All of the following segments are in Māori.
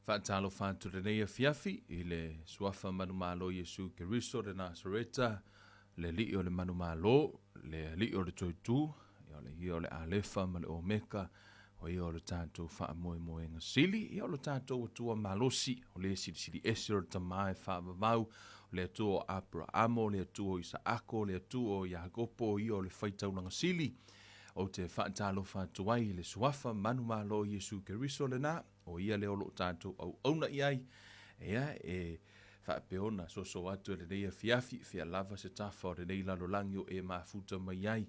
Whaatalo whantu renei fiafi i le suafa manu malo Yesu Keriso de Nazareta, le li o le manu malo, le li o le toitu, i o le alefa ma le omeka, o i o le tātou wha moe moe ngasili, i o le tātou atua malosi, o le siri ese o le tamae wha vavau, o le atua o Abrahamo, le atua o Isaako, le atua o Iagopo, i o le whaitaulanga sili, o te whaatalo whatuai le suafa manu malo Yesu Keriso le nā, o ia leo lo tātou au auna iai, e whapeona so atu le reia fiafi, fia lava se tafa o le nei lalo langio e mafuta mai ai,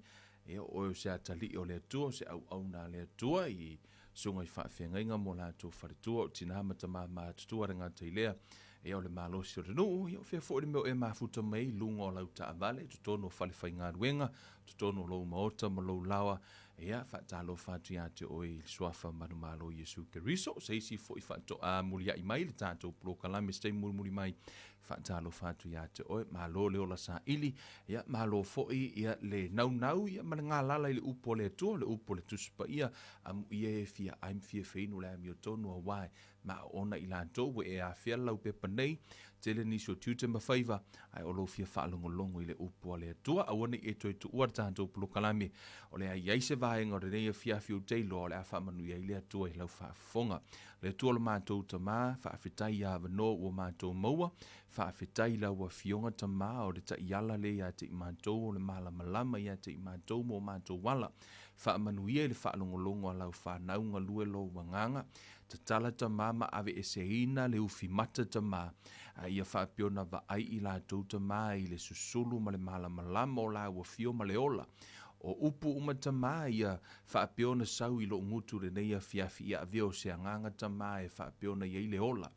o se atali o le atua, se au auna le atua, i sunga i whaafengainga mo lātou wharitua, o tina matama mātutua renga teilea, o le malosi o le nuu, o fia fōre meo e mafuta mai, lunga o lau ta avale, tutono whale whai ngā ruenga, tutono lou maota, ma lou lawa, whaatalo whatu ia te oi suafa manu malo Yesu Keriso, se isi fo i whato a muri ai mai, le tātou prokalame, stei muri mai, whaatalo whatu ia te oi, malo leo la sa ili, malo fo ia le nau, ia mana ngā lala i le upo le atua, le upo le tuspa ia, amu ia fia aim fia feinu le ami o tonu a wai, ma ona i lātou, we e a fia lau pepa nei, tele nisi o tiute mawhaiva, ai olo fia whaalongolongo i le upo le atua, awane e toi tu ua tātou prokalame, o le ai se vaenga o le reia fiafi o teilo o le a whamanu i le atua i lau whaafonga. Le atua le mātou tamā, whaafetai a wano ua mātou maua, whaafetai lau a fionga tamā o le ta iala le ia te i mātou o le malamalama ia te i mātou mo mātou wala. Whaamanu i le whaalongolongo a lau whanaunga lue lo wanganga, te tala tamā ma ave e seina le ufi mata tamā, ia whaapiona wa ai i lātou tamā i le susulu ma le malamalama o la ua fio ma le ola. O upu umatama ia whaapeona sau i lo ngutu re neia fiafi ia aveo se anganga tama e whaapeona ia i le ola.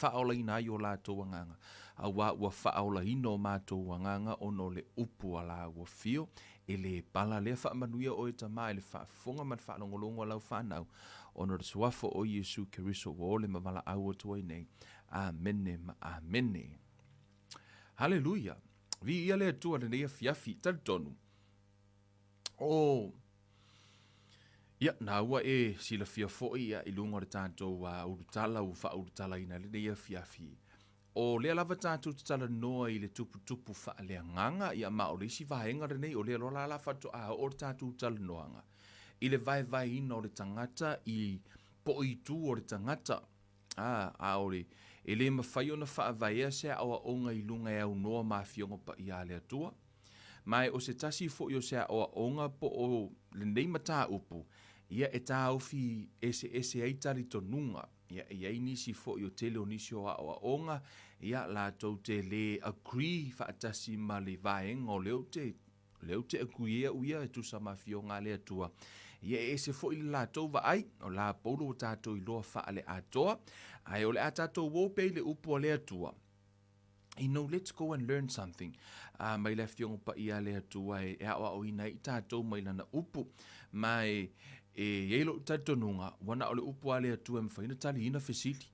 Whaola ina i o lātou anganga. A wā ua whaola ino mātou anganga ono le upu a la ua fio. E le pala lea whaamanuia o e tama e le whaafonga man whaalongolongo lau whanau. Ono le suafo o Yesu Keriso o le mawala au o tuai nei. Amene ma amene. Hallelujah. Vi ia le atua le neia fiafi talitonu. Ia, nā ua e sila fia fo'i ia i lunga o le tātou urutala u wha urutala ina le neia fiafi. O lea lava tātou tatala noa i le tupu wha lea nganga, ia ma o le isi vaenga re nei, o lea lola la whato a o le tātou tala noanga. I le vai ina o le tangata, i po i tū o le tangata. O le, e le mawhai o na wha avaea se awa onga i lunga e au noa ma fionga pa i a lea tua. Mai o se tasi fo yo se o onga po o le nei mata upu ia e ta ofi ese ai tari tonunga ia nisi fo yo tele o nisi o onga ia la tau te le agree fa tasi ma le vaenga o leo te agree uia e tu sama fionga le atua ia ese fo i la tau va ai o la polo tato i loa fa ale atoa ai o le atato wo pe le upu le atua. You know, let's go and learn something. Mai le fionga pa ia le atua e awa o ina i tātou mai lana upu. Mai e eilo tātonunga, wana o le upu a le atua e mwhaina tali ina fesili.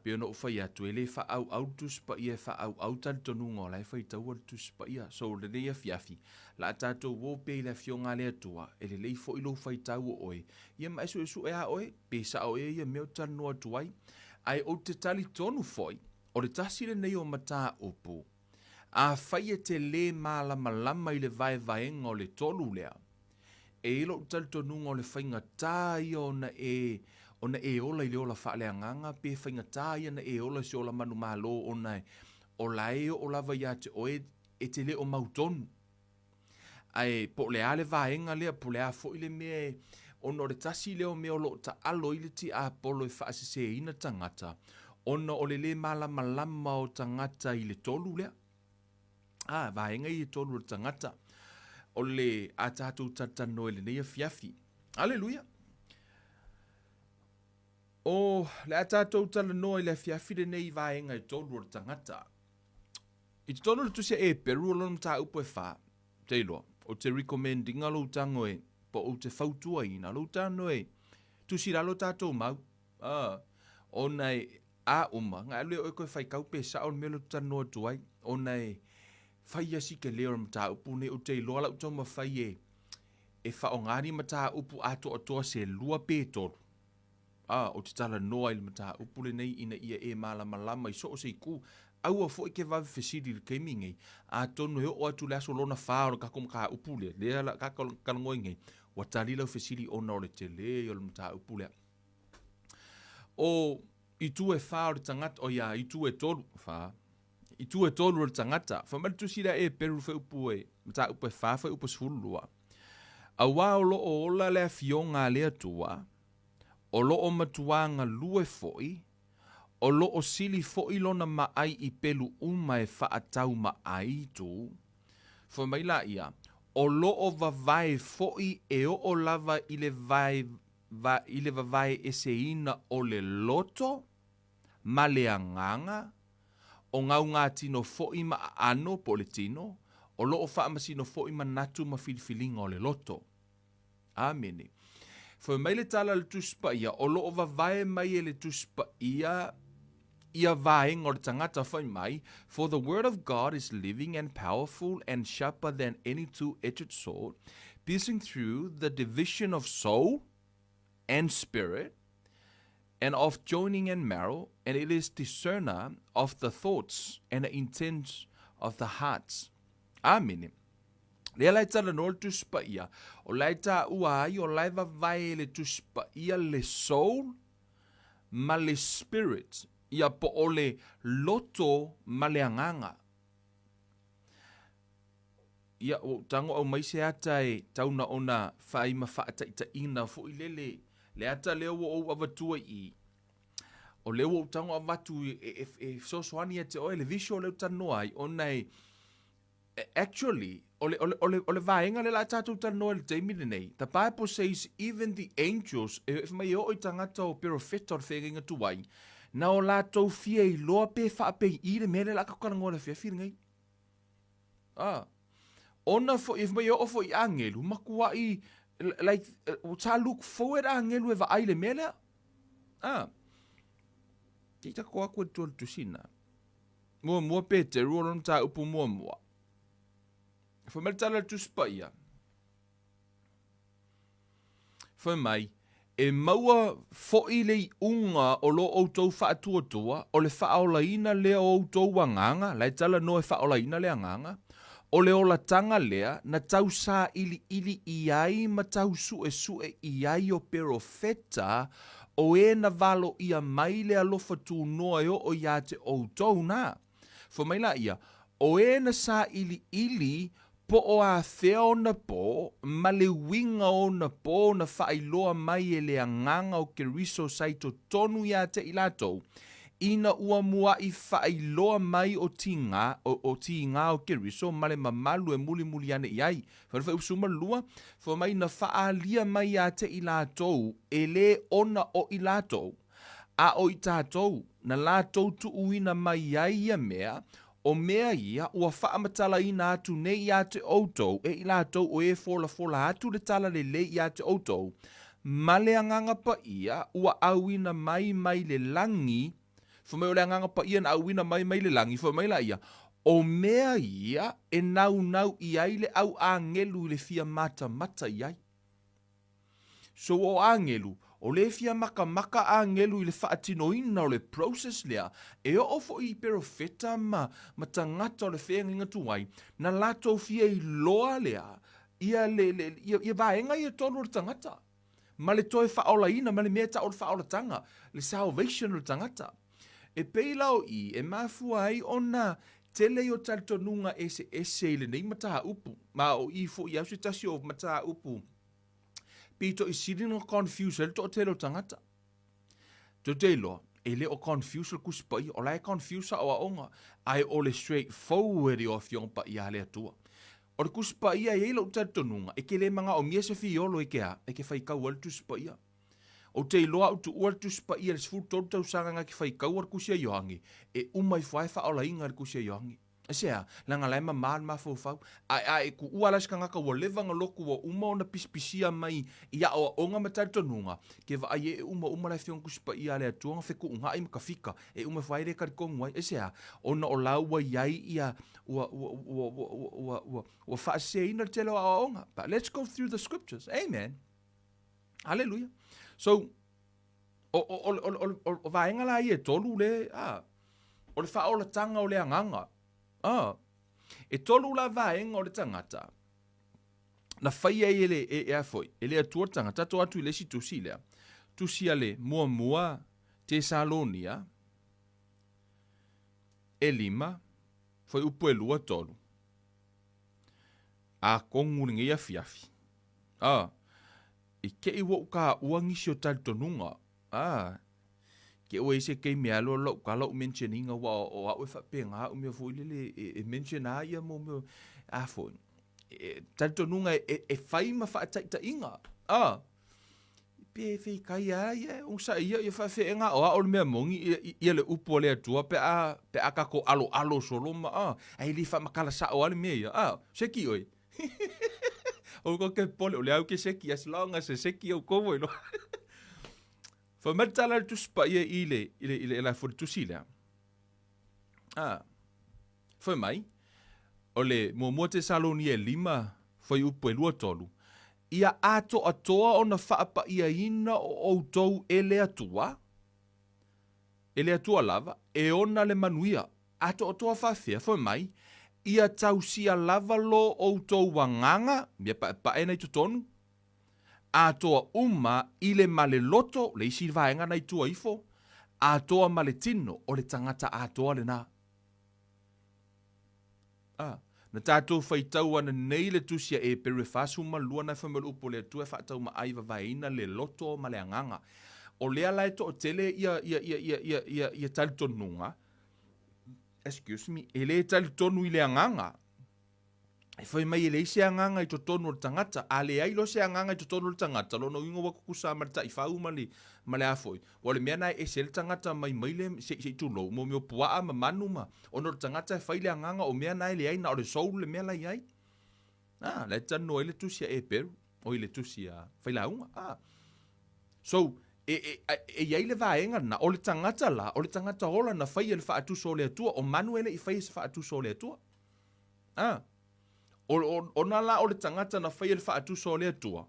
Peo no uwhai atu e le wha au tus pa ia wha au tātonunga o lai whai taua tus pa ia. So le rea fiafi, la tātou wope le fionga le atua, e le leifo ilo whai taua oe. Ia ma esu e a oe, pesa oe ia meo tanu atuai. Ai o te tali tonu foi. O le tasire nei o mata upu, a whai e te le malama i le vaenga o le tolu lea. E ilo talitonunga o le whainga tai ona e ola i le ola whaale anganga, pe whainga tai ona e ola si ola manu malo ona e o lae o lava ia te oe e te le o mautonu. Ai po le ale vaenga lea, po le a fo i le mea ono le tasi leo mea o lo ta alo i le ti a polo e whaasise ina tangata. Ono o le malama o tangata i le tolu lea. Vaenga i le tolu o tangata. O le atatu tatano e le neia fiafi. Aleluia. O le atatu tatano e le fiafi le nei vaenga i tolu o tangata. I te tono le tusia e peru o lonu ta upo e wha. Teilo, o te recommendinga lo tango e, po o te fautua ina lo tango e. Tusi ralo tatou mau. O nei ngā leo e koe whai kaupe sa o melo tanoa tuai, o nei whai asi ke leo mata upu ne o te loa lau tau ma whai e wha o ngāri mata upu ato atoa se lua pētoro. O te tala noa i le mata upule nei ina ia e malama i so o se ku. Aua fo ke va fesiri le kemingi. A tonu he o atu le aso lona wha o ka ka upule. Lea la ka kalangoi ngai. Wa tali lau fesiri o na o le te le o le mata upule. O i tu e wha o le tangata, o ia i tu e tolu wha. I tu e tolu o le tangata. Whamari tu sira e peru wha upu e, mata upu e wha wha upu sfulua. A wā o lo o ola lea fionga lea tua, o lo o matuanga lue foi, o lo o sili foi lona maai i pelu uma e wha atau maai tu, whamaila ia, o lo o vavae foi e o lava i le vavae e se ina o le loto, ma le anganga, o ngau ngā tino foi ma ano po le tino, o lo o whaamasino foi ma natu ma filifilinga o le loto. Amene. Fo mai le tala le tuspa ia, o lo o vavae mai e le tuspa ia vaenga o le tangata whai mai, for the word of God is living and powerful and sharper than any two-edged sword, piercing through the division of soul and spirit, and of joining and marrow, and it is discerner of the thoughts and the intents of the hearts. Amen. Lea lai tala no le tuspa ia, o lai ta ua ai, o lai vavae le tuspa ia le soul, ma le spirit, ia po o le loto ma le anganga. Ia o tango au maise ata e tauna ona whai ma whaata ita ina fo i le ata leo o avatua i. O leo o tango avatu e sosoani e te oe le visio leo tanoa ai, ona e actually, ole vaenga le la tatu tanoa le teimine nei. The Bible says even the angels, if mai o i tangata o profeta o whenga tuwai, na o la tau fia i loa pe whaape i le mele la kakaranga o le whiawhiri ngai. Ona fo, if mai o fo i angelu, makua i, like, ta look forward angelu e va ai le mele. Tika koa kua tuol tusina. Mua pe te ruoron ta upu mua. Fo mai tala tuspa ia. Fo mai, e maua fo i lei unga o lo o tau wha atua, o le wha aolaina lea o tau wanganga, lai tala no e wha aolaina lea nganga, o le ola tanga lea, na tau sa ili i ai ma tau sue i ai o perofeta, o e na valo ia mai lea lofa tu noa o ia te o tau na. Fo mai la ia, o e na sa ili, po o a thea na po, ma le winga o na po na whaailoa mai e le anganga o ke riso saito tonu ia te ilatou, ina ua mua i whaailoa mai o tinga o ke riso, ma le mamalu e muli ane iai. Whanawha usuma lua, fo mai na whaalia mai ia te ilatou, e le ona o ilatou, a o i tātou, na lātou tu uina mai iai ia mea, o mea ia, ua Faamatalaina atu nei ia te outou, e ila atou o e fola atu le tala le ia te outou, ma le anganga pa ia, ua auina mai le langi, fo mai o le anganga pa ia na auina mai le langi, fo mai la ia, o mea ia, e nau iai le au angelu le fia mata iai. So o angelu, o le fia maka angelu i le whaatinoina o le process lea, e o fo i perofeta ma tangata o le whenga tuai, na lato fia i loa lea, ia vaenga i e tonu o le tangata. Ma le toe whaolaina, ma le mea ta o le whaolatanga, le salvation o le tangata. E peilao i, e mafua ai ona tele o talitonunga ese i le nei mataha upu, ma o i fo i ausi tasi o mataha upu, pito i siri no confuse el to telo tangata. To telo e le o confuse o kuspai o lai confuse o aonga ai o le straight forward o fion pa ia le atua. O le kuspai e lo tatonunga e ke le manga o miese fiolo e ke fai ka wal tu spai. O te loa o tu wal tu spai le sfu to tau sanga ke fai ka war kusia yoangi e umai fai fa ola inga kusia yoangi. Sea, langa laima maan MAFAUFAU, ai ku ualas ka ngaka wa levanga loku wa uma ona pispisia mai ia o onga matari tonunga, ke va ai e uma lai fion kuspa ia le atuanga feku unga ai makafika, e uma whaere karikongwai, sea, ona o lau wa iai ia wa whaasea ina telo a onga. But let's go through the scriptures, amen. Hallelujah. So, O vaenga la ia tolu le, o le whaola tanga o le anganga. E tolu la vaenga o le tangata. Na whaia e afoi, ele atua tangata, tato atu i lesi tusi lea. Tusi ale mua Tesalonia, e 5, foi upu e lua tolu. A konguringa ia fiafi. I ke iwa uka uangisi o talitonunga. Ke ua ise kei mea lo ka lau mentioninga wa o au e whapenga umea fo ilele e mentiona ia mo meo afo. Talitonunga e whaima whaataita inga. Pe fe kai ia unsa ia whawhenga o a mea mongi ia le upu o le atua pe a kako alo soloma. Ai li whamakala sa o ale mea ia. Seki oi. O ko ke pole o le au ke seki as long as seki o kovo ilo. Faamatalaina tu spa ia ile la for tu sila. Foi mai. O le mo Tesalonia 5 foi upu e lua tolu. Ia ato atoa o na whaapa ia ina o outou ele atua. Ele atua lava. E ona le manuia. Ato atoa whawhia. Foi mai. Ia tausia lava lo outou wanganga. Mia pa ena i tutonu. Atoa uma i le male loto. Le isi vaenga na i tua ifo. Atoa male tino. O le tangata atoa le na. Na tātou whaitau ana nei le tusia e perifasu ma lua na whamalu upo le tua whaatau ma aiva vaina le loto ma le anganga. O lea lai to o tele ia talitonunga. Excuse me. E le talitonu i le anganga. E whai mai e le ise anganga i to tonu o tangata. A le ai lo se anganga i to tonu o tangata. Lono ingo wakukusa marita i whau ma le afoi. Wa le mea nai e se le tangata mai le se tu lo. Mo meo puaa ma manu ma. Ono le tangata e whai le anganga o mea nai le ai na o le soul le mea lai ai. Le tanu e le tusia e peru. O i le tusia whai launga. So, e iai le vaenga na o le tangata la. O le tangata hola na whai e le whaatuso o le atua. O manuele i whai e se whaatuso o le atua. O na la o le tangata na whai e le whaatuso o le atua.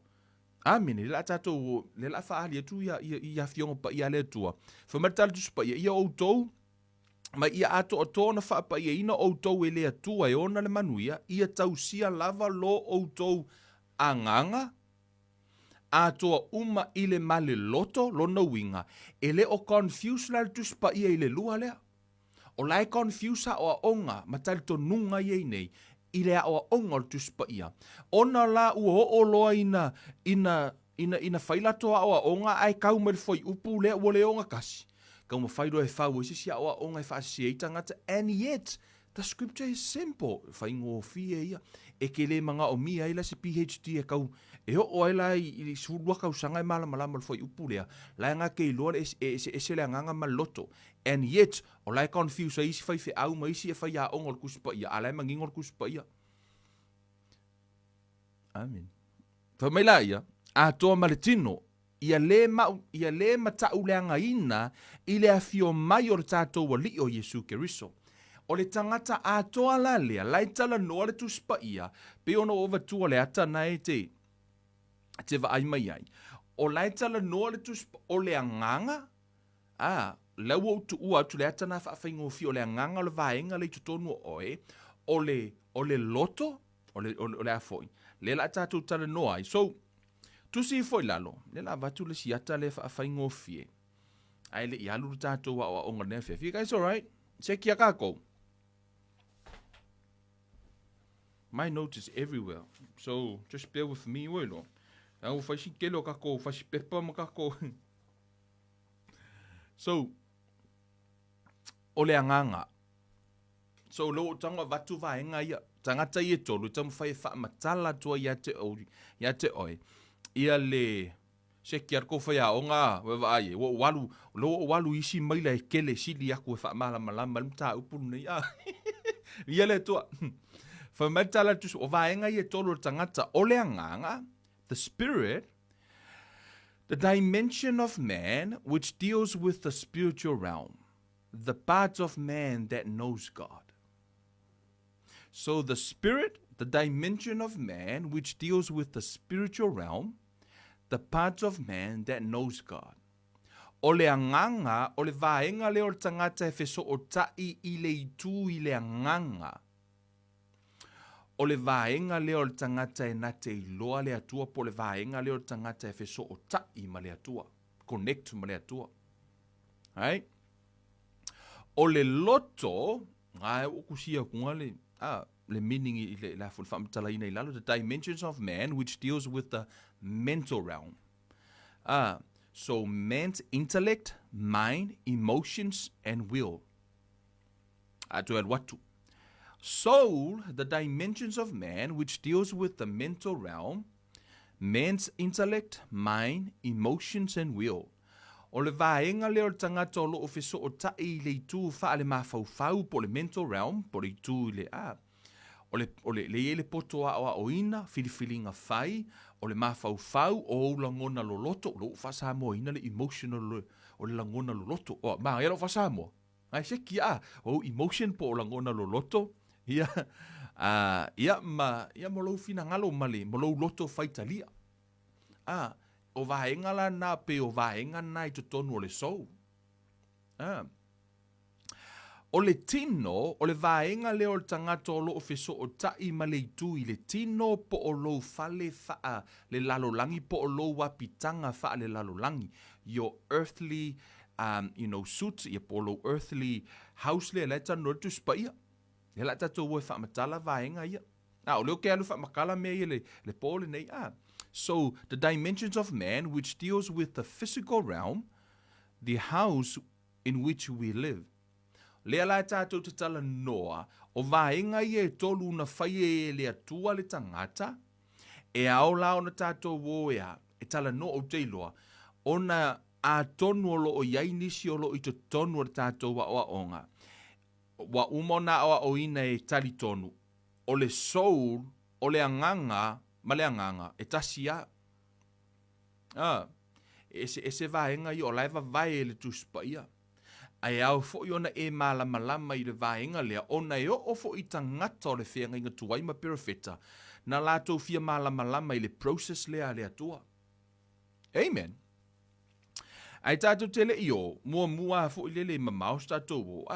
Amine, le la tatou, le la whaali atu ia fionga pa ia le atua. Faamatalaina tu pa ia outou, ma ia ato ato na wha pa ia ina outou e le atua e ona le manuia, ia tausia lava lo outou anganga, atoa uma i le male loto, lo na winga, e le o confuse la tu pa ia i le lua lea. O lai confuse o onga, ma talitonunga ia nei, i lea o onga o tu spa ia. Ona la ua o loa ina whailatoa o onga ai kau me foi upu lea ua le onga kasi. Kau ma whairo e whau isi sia o onga e whaasiei tangata. And yet, the scripture is simple. Whaingo fie ia. E ke le manga o mia ila se PhD e kau. E o ila i surua kau sanga e malama foi upu lea. Lai nga ke iloa e se le anganga ma loto. And yet, o lai confuse a isi whai fe au ma isi e whai a onga o kuspa ia. A lai mangingo o kuspa ia. Amen. Whamaila ia, a toa maletino, ia le matau leanga ina, i le afio mai o le tātou wa li o Yesu Keriso. O le tangata a toa la lea, lai tala noa le tuspa ia, pe ono ova tua le ata na e te va ai mai ai. O lai tala noa le tuspa, o le anganga, lau o tu ua tu le ata na whaafengo fi, o le anganga o le vaenga le tutonu oe, o le loto, o le afoi. Le la tātou tala noa ai. So, tusi foi lalo. Le la vatu le siata le whaafengo fie. Ai le i alu tātou wa onga nefia. You guys alright? Seki a kako. My notes is everywhere. So, just bear with me, oilo. Au whaisi kelo kako, whaisi pepa ma kako. So, o le anganga. So, lo tanga vatu vaenga ia. Tangata ia tolu, tamu whai whaamatala tua ia te oi. Ia le seki arko whai a onga, wewa aie. Walu isi maila e kele sili aku e whaamala malama, mta upunu nei. Ia le tua. Whaamatala tusu, o vaenga ia tolu tangata, o le anganga, the spirit, the dimension of man, which deals with the spiritual realm, the part of man that knows God. So the spirit, the dimension of man, which deals with the spiritual realm, the part of man that knows God. o le anganga, o le vaenga le o le tangata e feso o tai I le itu I le anganga. O le vaenga le o le tangata e nate I loa le atua, po le vaenga le o le tangata e feso o tai ma le atua. Connect ma le atua. Right? O le loto, ai o kusia kunga le meaning I le la Faamatalaina I lalo, the dimensions of man which deals with the mental realm. So man's intellect, mind, emotions, and will. Atu watu. Soul, the dimensions of man which deals with the mental realm, man's intellect, mind, emotions, and will. O le vaenga leo tangata o lo ofeso o tai le itu faa le MAFAUFAU po le mental realm, po le itu le O le poto a oina, filifilinga fai, o le MAFAUFAU o langona lo loto, lo fasa mo ina le emotional o le langona lo loto. O ma ia lo fasa mo. Ai se kia o emotion po o langona lo loto. Ia mo lo fina ngalo male, mo lo loto faitalia. O vaenga la na pe o vaenga na I tonu o le sou. O le tino, o le vaenga leo le tangata o lo ofeso o tai ma le itu I le tino po o lo fale faa le lalolangi po o lo wapitanga faa le lalolangi. Your earthly, suit, ia po lo earthly house le leta nortu spaia. Ia leta to wo faamatala vaenga ia. O leo ke alu faamakala me ia le po le nei So, the dimensions of man, which deals with the physical realm, the house in which we live. Lea la tātou te tala noa, o vaenga ia e tolu na whaie le atua le tangata, e ao lao na tātou woea, e tala noa o teiloa, ona a tonu o lo o iai nisi o lo I to tonu o tātou wa oa onga. Wa umona oa o ina e tali tonu, o le soul, o le anganga, ma le anganga, e tasia. Ese vaenga I o laiva vai le tuspa ia. Ai au fo iona e malama I le vaenga lea, ona e o fo I tangata o le whenga inga tuai ma perofeta, na lato fia malama I le process lea le atua. Amen. Ai tātou tele I o, mua fo I le mamaos tātou o,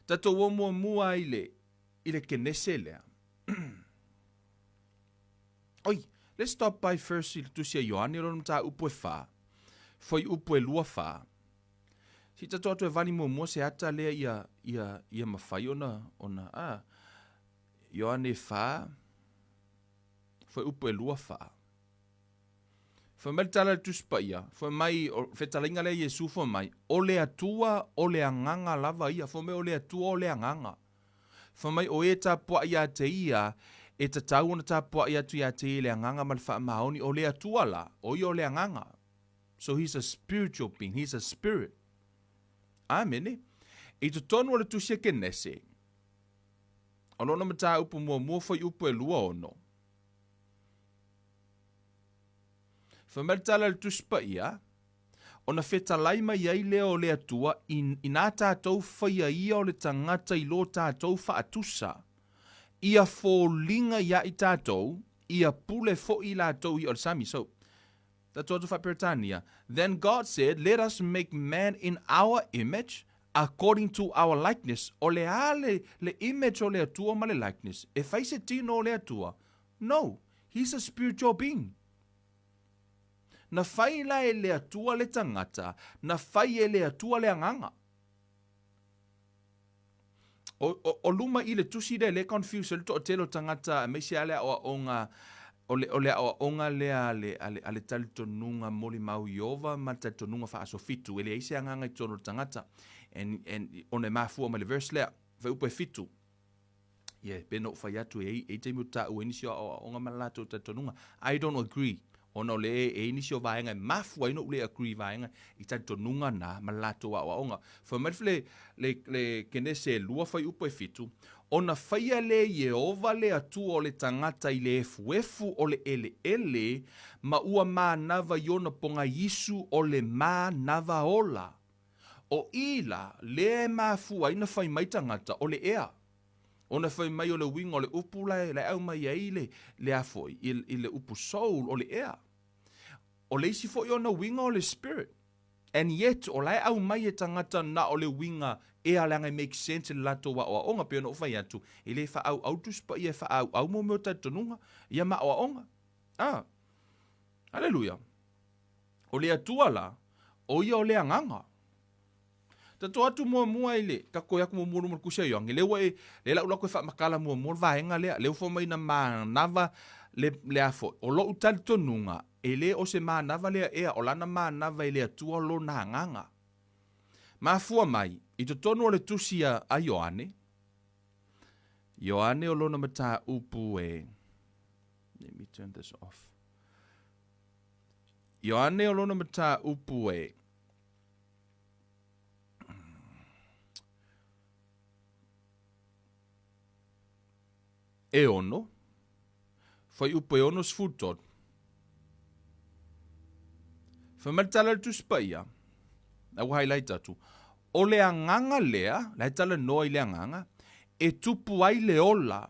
tātou o mua I le kenese lea. Oi, let's stop by first I le tusia Ioane ronum tā upo e wha. Foi upo e lua wha. Si tātou atu e vani mua se ata lea ia mawhai ona, Ioane wha. Foi upo e lua wha. Foi mai tala le tuspa ia. Foi mai, whetalainga lea Jesu foi mai. O le atua o le anganga lava ia. Foi mai o le atua o le anganga. Foi mai o e tā pua ia te ia, e ta tau ona tā pua ia tu ia te le anganga mal wha maoni o le atua la, o I o le anganga. So he's a spiritual being, he's a spirit. Amen. I to tonu o le tusia ke nese. O lona mata upu mua foi upu e lua ono. Whamertala le tuspa ia, ona whetalaima iai lea o le atua, I nā tātou whaia ia o le tangata I lo tātou whaatusa. Ia fōlinga ia I tātou, ia pule fo I lātou I o le sami. So, tātou atu whaperetania. Then God said, let us make man in our image, according to our likeness. O le le image o le atua ma le likeness. E whaise tino o le atua. No, he's a spiritual being. Na whaila e le atua le tangata, na whai e le atua le anganga. O luma I le tusi le confuse le to telo tangata me se ale o le onga le ale tali tonunga moli mau Iova ma tali tonunga fa asofitu ele ise anganga I tono tangata and on e mafua ma le verse lea fa upo e fitu beno fa yatu e te muta o inisio onga malato tali tonunga. I don't agree. Ono le inisio vaenga mafua ino le agree vaenga I tali tonunga na malato wa onga. Fa malfle le kenese lua fa upo e fitu. Ona whaia le Yehova le atu o le tangata I le efu o le ele ma ua mā nava iona ponga Yisu o le mā nava ola. O ila le mafua ina whai mai tangata o le ea. Ona whai mai o le winga o le upu le au mai ai le afoi I le upu soul o le ea. O le isi fo iona winga o le spirit. And yet, o lai au mai e tangata na o le winga e alanga make sense le lato wa o onga pe ona o fai atu. E le fa au tu spa ia fa au mo me o tatonunga ia ma o onga. Hallelujah. O le atua la, o ia o le anganga. Tato atu mua ile, kako yaku mua mua kusia yongi. Lewa e, le la ulako e wha makala mua vaenga lea. Leo fo mai na maa nava le afo. O lo utali tonunga, e le o se maa nava lea ea, o lana maa nava ele atua lo na anganga. Maa fua mai, i to tonu o le tusia a Ioane. Ioane o lona mata upu e. Let me turn this off. Ioane o lona mata upu e. E ono, fai upo e ono sfutot. Fai matala tu spaia, au highlight atu. O le anganga lea, lai tala noa i le anganga, e tupu ai le ola.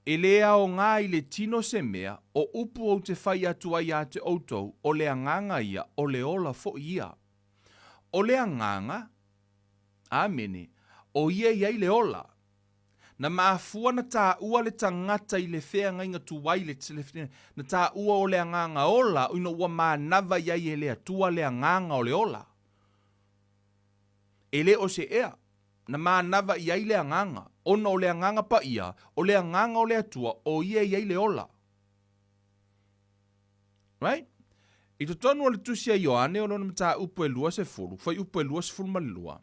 E lea o ngā i le tino se mea, o upu o te fai atu ai a te outou, o le anganga ia, o le ola fo ia. O le anganga, amene, o ia i le ola. Na maafua na tā ua le tangata i le whea ngainga tuwai le telefine. Na tā ua o le anganga ola, uino ua maanava iai e le atua le anganga o le ola. E le o se ea, na maanava iai le anganga. Ona o le anganga pa ia, o le anganga o le atua, o ia iai le ola. Right? I to tonu o le tusia Ioane, o lona mta upo e lua se fulu, fai upo e lua se fulu malua.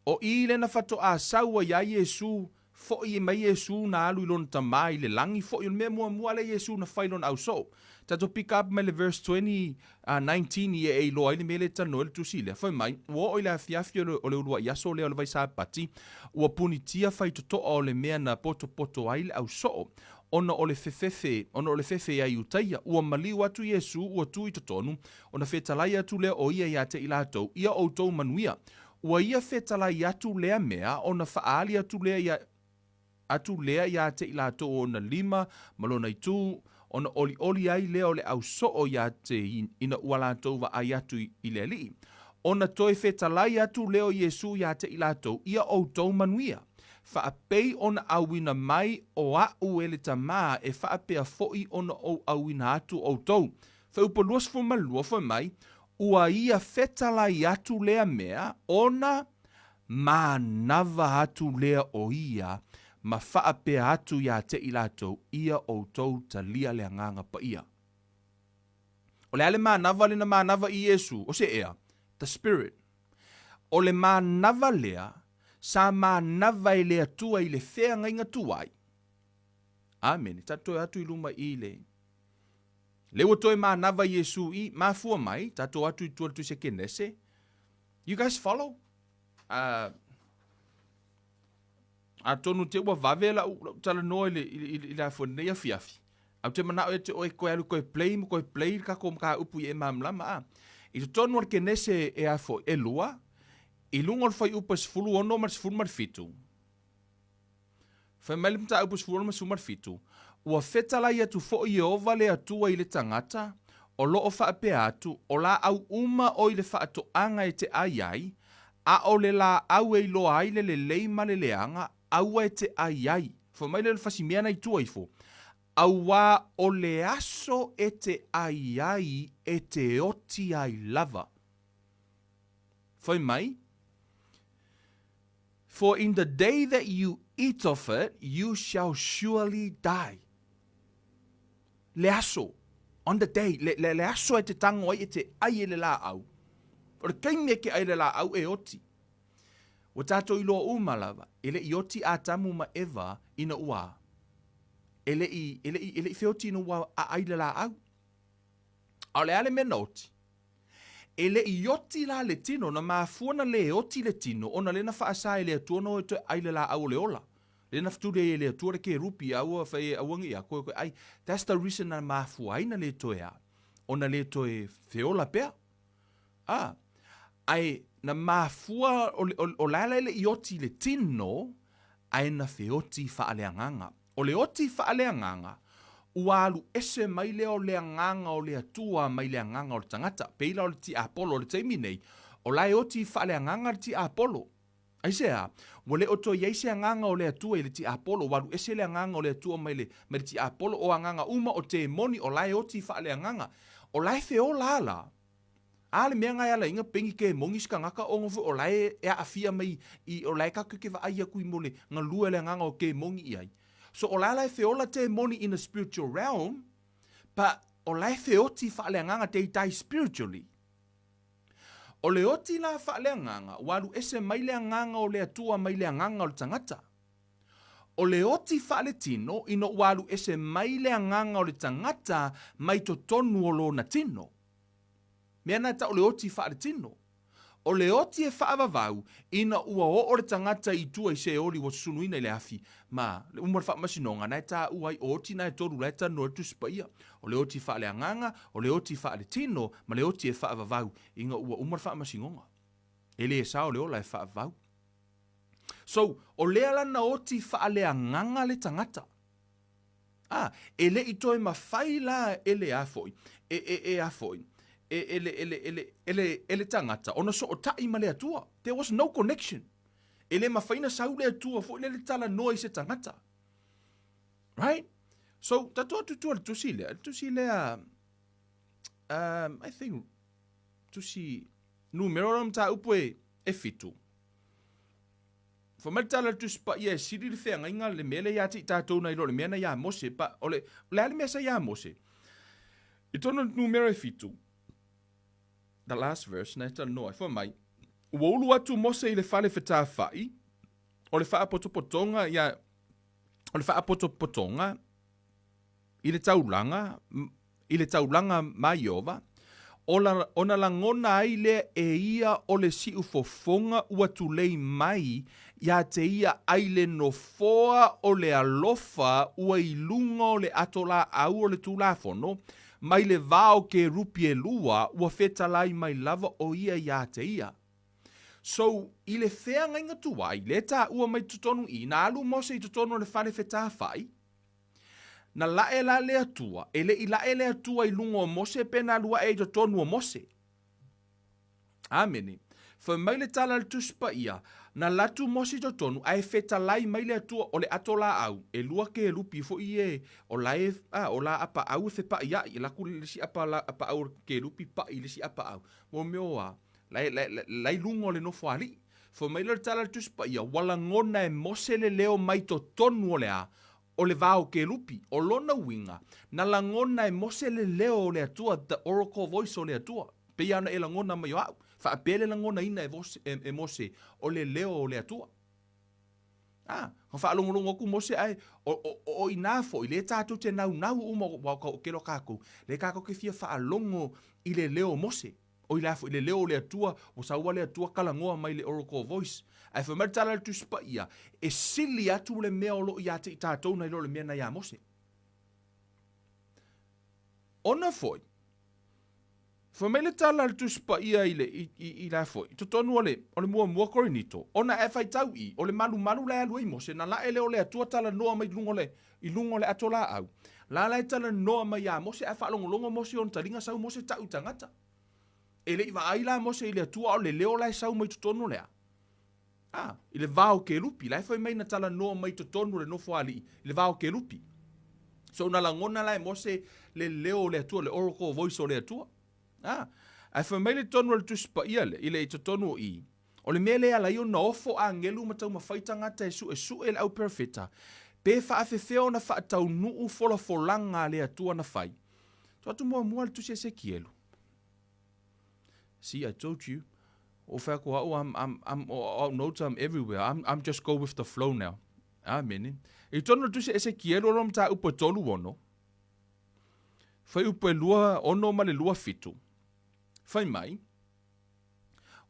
O i le na fato a saua ia Yesu, fo i mai Yesu na alu ilon tamai le langi, fo i me mua le Yesu na failon au so. Tato pick up me le verse 19 i e loa i le mele tano le tusile. Fai mai, ua o i le afiafi o le ulua yaso le o le vai sa pati, ua punitia fai to o le mea na poto ai le au so. Ona o le fefe ai utaia, ua maliu atu Yesu, ua tu i totonu, ona fetalai atu le o ia ia te ilatou, ia o tou manuia. Ua ia fetalai atu lea mea, ona faali atu lea ia te ilatou ona 5, malona i 2, ona oli ai lea o le au soo ia te ina ua latou wa ai atu i le li. Ona toi fetalai atu leo Yesu ia te ilatou, ia o tou manuia. Faapei ona awina mai o au ele tamaa e faapea foi ona o awina atu o tou. Faupa luas fu malua fo mai, ua ia fetalai atu lea mea, ona manava atu lea o ia, ma faapea atu ia te ilatou, ia o tou talia lea nganga pa ia. O le ale manava le na manava i Yesu, o se ea, the Spirit. O le manava lea, sa manava i le atua i le whea ngainga tuai. Amen. Tato atu i luma i le. Lewa toi manava Yesu i, mafua mai, tato atu i tuatu se kenese. You guys follow? A tonu te ua vavela tala noa i la fonei a fiafi. Au te manao e te oe koe alu koe play kako mka upu i e mamlama. I to tonu al kenese e a fo e lua, i lunga fai upas fulu ono mas fulu marfitu. Fai mele mta upas fulu mas fulu marfitu. Ua fetala ia tu fo i ova le atua i le tangata, o loo faa pe atu, o la au uma o i le faa to anga e te ai, a o le la au e loa ai le leima le leanga, au e te ai. Fai mele le fasimiana i tua i fo. Au wa o le aso e te ai e te oti ai lava. Fai mai, for in the day that you eat of it, you shall surely die. Le aso, on the day, le aso e te tango ai e te ai e le la au. O le kaime ke ai le la au e oti. O tato i loa umalawa, ele i oti a tamu ma eva ina ua. Ele i feoti ina ua a ai le la au. Au le ale mena oti. Ele i oti la le tino, na maafuana le oti le tino, ona le na faasa ele atuono e te ai le la au le ola. Le na ftude ele atua ke rupi au a fai awangi a koe koe ai. That's the reason na maafuaina le toe a. Ona le toe feola pea. Ai, na maafua o lala ele i oti le tino, ai na feoti faaleanganga. O le oti faaleanganga, Ualu ese mai leo le nganga o le atua mai le nganga o le tangata. Peila o le ti Apollo o le taimi nei. O lai o ti fa le nganga le ti Apollo. Aisea, wale o to yeise nganga o le atua i le ti Apollo. Walu ese le nganga o le atua mai le ti Apollo o nganga uma o te moni o lai o ti fa le nganga. O lai fe o lala. Ale mea ngai ala inga pengi ke mongis ka ngaka o ngofu o lai e afia mai i o lai kaku ke wa aia kui mole nga lua le nganga o ke mongi i ai. So o lai feola te moni in the spiritual realm, pa o lai feoti fa le nganga te itai spiritually. O le oti la fa le nganga, walu ese mai le nganga o le atua mai le nganga o le tangata. O le oti fa le tino, ino walu ese mai le nganga o le tangata mai to tonu o lo na tino. Mea na ta o le oti fa le tino. O le oti e whaavavau, ina ua o le tangata i tua i se oli wa sunuina i le afi. Ma, le umar wha masinonga, nai ta uai o oti nai toru lai ta noa tu spaia. O le oti wha le anganga, o le oti wha le tino, ma le oti e whaavavau, inga ua umar wha masinonga. Ele e sao le ola e whaavavau. So, o le alana oti wha le anganga le tangata. Ele i toi mawhai la ele afoi, e afoi. Ele tangata, ona so o tai ma le atua. There was no connection. Ele mawhaina sau le atua, fo ele tala noa i se tangata. Right? So, tatua tutua tusi lea, I think, tusi, numeroram ta upe e fitu. Fo tala tusi pa ia siri le whenga inga le mele ia ti tātou na ilo le mea na ia mose, pa ole ale mea sa ia mose. I tono numero e fitu. The last verse, na ita noa, fo mai, uolu atu mose i le fale whetā whai, o le wha potopotonga, o le wha potopotonga, i le taulanga mai Iova, ona langona ai le e ia o le si ufofonga ua tulei mai, ia te ia ai le nofoa o le alofa ua ilunga o le atola au o le tulafono, mai le vao ke rupi e lua, ua whetalai mai lava o ia te ia. So, i le whea ngainga tuai, le tā ua mai tutonu i, na alu mose i tutonu le whare whetā whai, na lae la le atua, i lae le atua i lunga o mose, pena lua e tutonu o mose. Amene. Fa mai le tala le tuspa ia, na latu mose i tutonu, ai whetalai mai le atua o le atola au, e lua ke lupi fo i e, o la apa au whepa ia, i laku le si apa au ke lupi pa i le si apa au. Mo meo lai lunga o le nofo ali. Fa mai le tala le tuspa ia, wala ngona e mose le leo mai tutonu o le a, o le vao ke lupi, o lona winga, na langona e mose le leo o le atua, the oracle voice o le atua. Pea ana e langona mai o au. Whaapele langona ina e mose o le leo o le atua. Ka whaalongolongo ku mose ai, o inafo, i le tātou te nau uma o kelo kako, le kako ke fia whaalongo i le leo mose. O ilafo, i le leo o le atua, o saua le atua kalangoa mai le oracle voice. Ai whamatala le tuspa ia, e sili atu le mea o lo i ate i tātou na ilo le mea na ia mose. Ona foi, whamele tala le tuspa ia i la foi, totonu o le mua korinito, ona e whai tau i, o le malu le alua i mose, na la ele o le atua tala noa mai i lungo le atola au. La e tala noa mai ia mose, e whaalongolongo mose on taringa sau mose tau tangata. Ele i wa aila mose i le atua o le leo lai sau mai totonu lea. I le vao ke lupi, lai whai mai na tala noa mai totonu le nofo ali, i le vao ke lupi. So na langona lai mose le leo le atua, le oracle voice o le atua. Ai whai mai le tonu le tuspa ia le, i le i totonu i. O le mele ala i o na ofo a ngelu matau mawhaitanga te su e le au perfeta. Pe whaafefeo na whaatau nuu folanga le atua na whai. So atu mua le tusi e se kielu. See, I told you. I'm everywhere. I'm just go with the flow now. Amen. I tono tu se Ezekiel rom ta upo tolu ono. Fai upo lua ono ma le lua fitu. Fai mai.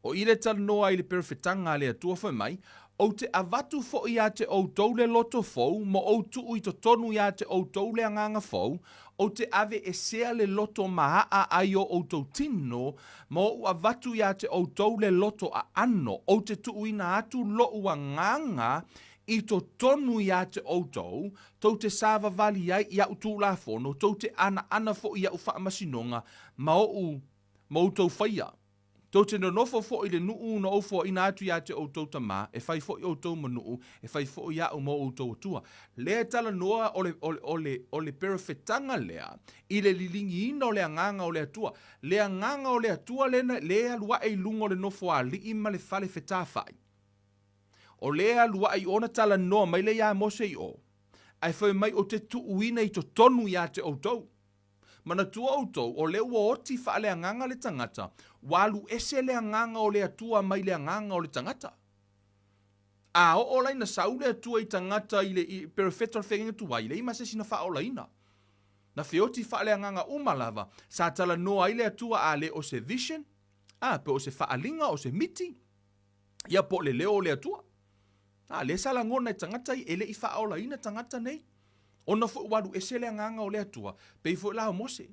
O ile tal noa ile perfetanga le atua fai mai. O te avatu fo ia te o toule loto fou, mo o tu i to tonu ia te o toule anganga fou, o te ave e sea le loto maha ai o to tino, mo o avatu ia te o toule loto a ano, o te tu ina atu lo ua nganga, I to tonu ia te outou, tau te sāwa vali ai ia utu la fono, tau te ana fo ia u whaamasinonga, ma o tau whaia. Tau te nofo fo i le nuu no ofo ina atu ia te outou tamā, e whai fo i outou manuu, e whai fo i au mo outou atua. Lea tala noa o le perafetanga lea, i le lilingi ina o le anganga o le atua. Le anganga o le atua lea lua e lungo le nofo a li ima le fale fetawhai. O lea lua i ona tala noa mai le ia mose i o. Ai whai mai o te tuuina i to tonu ia te outou. Mana tua outou, o le ua oti wha le anganga le tangata, walu ese le anganga o le atua mai le anganga o le tangata. A o laina sau le atua i tangata i le perfector whenga tua, i le ima se sina wha o laina. Na whioti wha le anganga umalava, sa tala noa i le atua a le o se vision, pe o se wha alinga o se miti, ia po le leo o le atua. Le sala ngona i tangata i ele i wha o laina tangata nei. Ona fo walu esele nganga o le atua, pe fo la mose.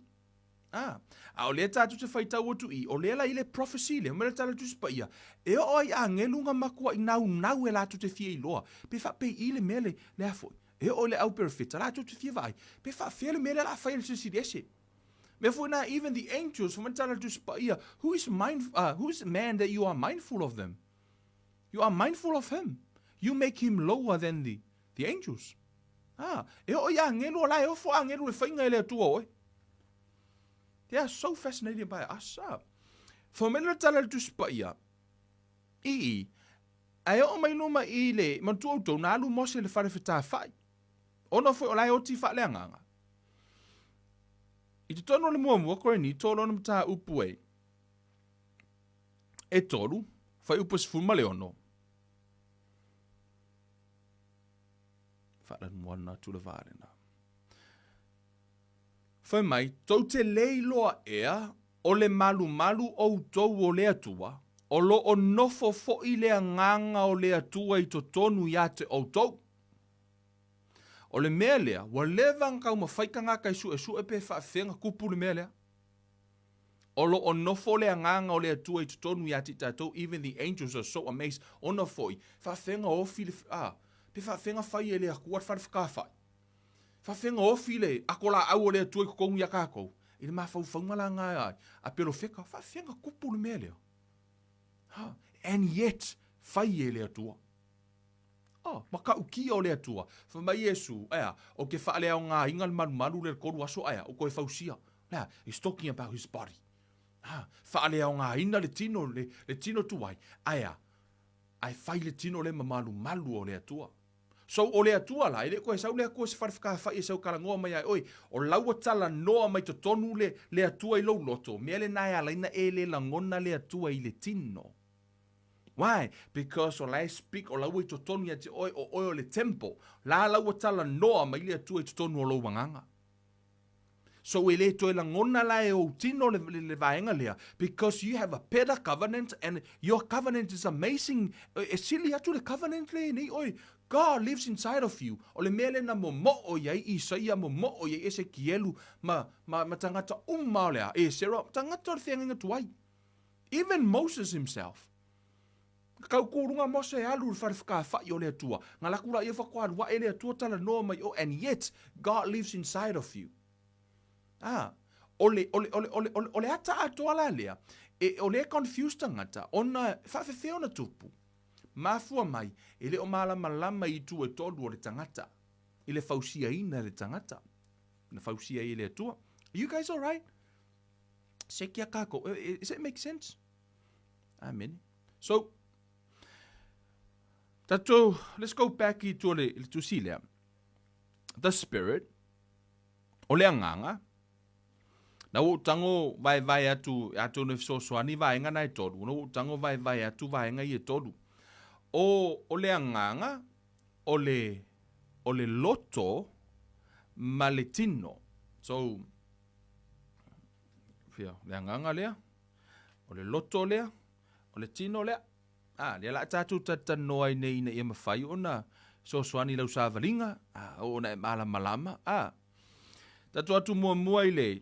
O le tatu te whaitau atu i, o le la ile prophecy le, mele tala tu spaia. E o ai a ngelunga makua i nau e la tu te fia i loa. Pe fa pe ile mele le afoi. E o le au perfecta, la tu te fia vai. Pe fa fia le mele la whaile se sidese. Me fo na even the angels, mele tala tu spaia, who is man that you are mindful of them? You are mindful of him. You make him lower than the angels. E o ia ngelu o lai, o fo a ngelu e whainga ele atua oi. They are so fascinated by us. For mena tala tu spaia, ai o mai numa i le, man tu autou na alu mose le whare whita whai. Ono fo o lai o ti wha le anganga. I te tono le mua kore ni, tolo na mta upu e. E tolu, whai upu se fulma le ono. Wharan mwana tu le vārena. Whai mai, tau te leiloa ea, o le malu o tau o le atua, o lo o nofo fo i le nganga o le atua i to tonu ia te o tau. O le mea lea, wa levang kau ma whaikanga kai su e pe whaafenga kupu le mea lea. O lo o nofo le nganga o le atua i to tonu ia te tatou, even the angels are so amazed, o nofo i, whaafenga o fili, pe whaafenga whai e le akuat whai. Whawhenga ofi le, ako la au o le tuai kukongu ia kākou. I le MAFAUFAU mala ngai ai. A pero wheka, whawhenga kupu le mea leo. And yet, whai e le atua. Maka uki o le atua. Whamai Yesu, o ke whaalea o ngā inga le maru le koru aso o koe whausia. He's talking about his body. Whaalea o ngā ina le tino tuai. Ai whai le tino le malu o le atua. So o le atua la, ele koe sau lea koe se wharifika whai e sau karangoa mai ai, oi, o laua tala noa mai to tonu le atua i lau loto, mea le nai alaina e le langona le atua i le tino. Why? Because o lai speak o laua i to tonu ia te oi o le tempo, la laua tala noa mai le atua i to tonu o lau wanganga. So e le toi langona la e o tino le vaenga lea, because you have a better covenant, and your covenant is amazing. E sili atu le covenant le, nei oi, God lives inside of you. O le mele na mo o iai, Isaia mo o iai, ese kielu, ma tangata lea, e sera, tangata o le whenga tuai. Even Moses himself. Kau kurunga mose e alu le wharewhaka whai o le atua. Ngā lakura ia whakoa wa e le atua tala noa mai o, and yet, God lives inside of you. O le ata atoa la lea, o le confused tangata, ona whawhewheo na tupu. Mafua mai, ele o malama i tu e tolu o le tangata. Ile fausia ina le tangata. Na fausia i le atua. You guys all right? Sekia kako. Does it make sense? Amen. So, tato, let's go back to silea. The Spirit, o le anganga, na o tango vai atu ne sosoani vai nga nai tolu. Na o tango vai atu vai nga i e tolu. O le anganga, o le loto, ma le tino. So, le anganga lea, o le loto lea, o le tino lea. Le la tatu tatanoa i nei na ia mawhai o na sosoani lau sāwalinga, o na e malama. Tatu atu mua i le.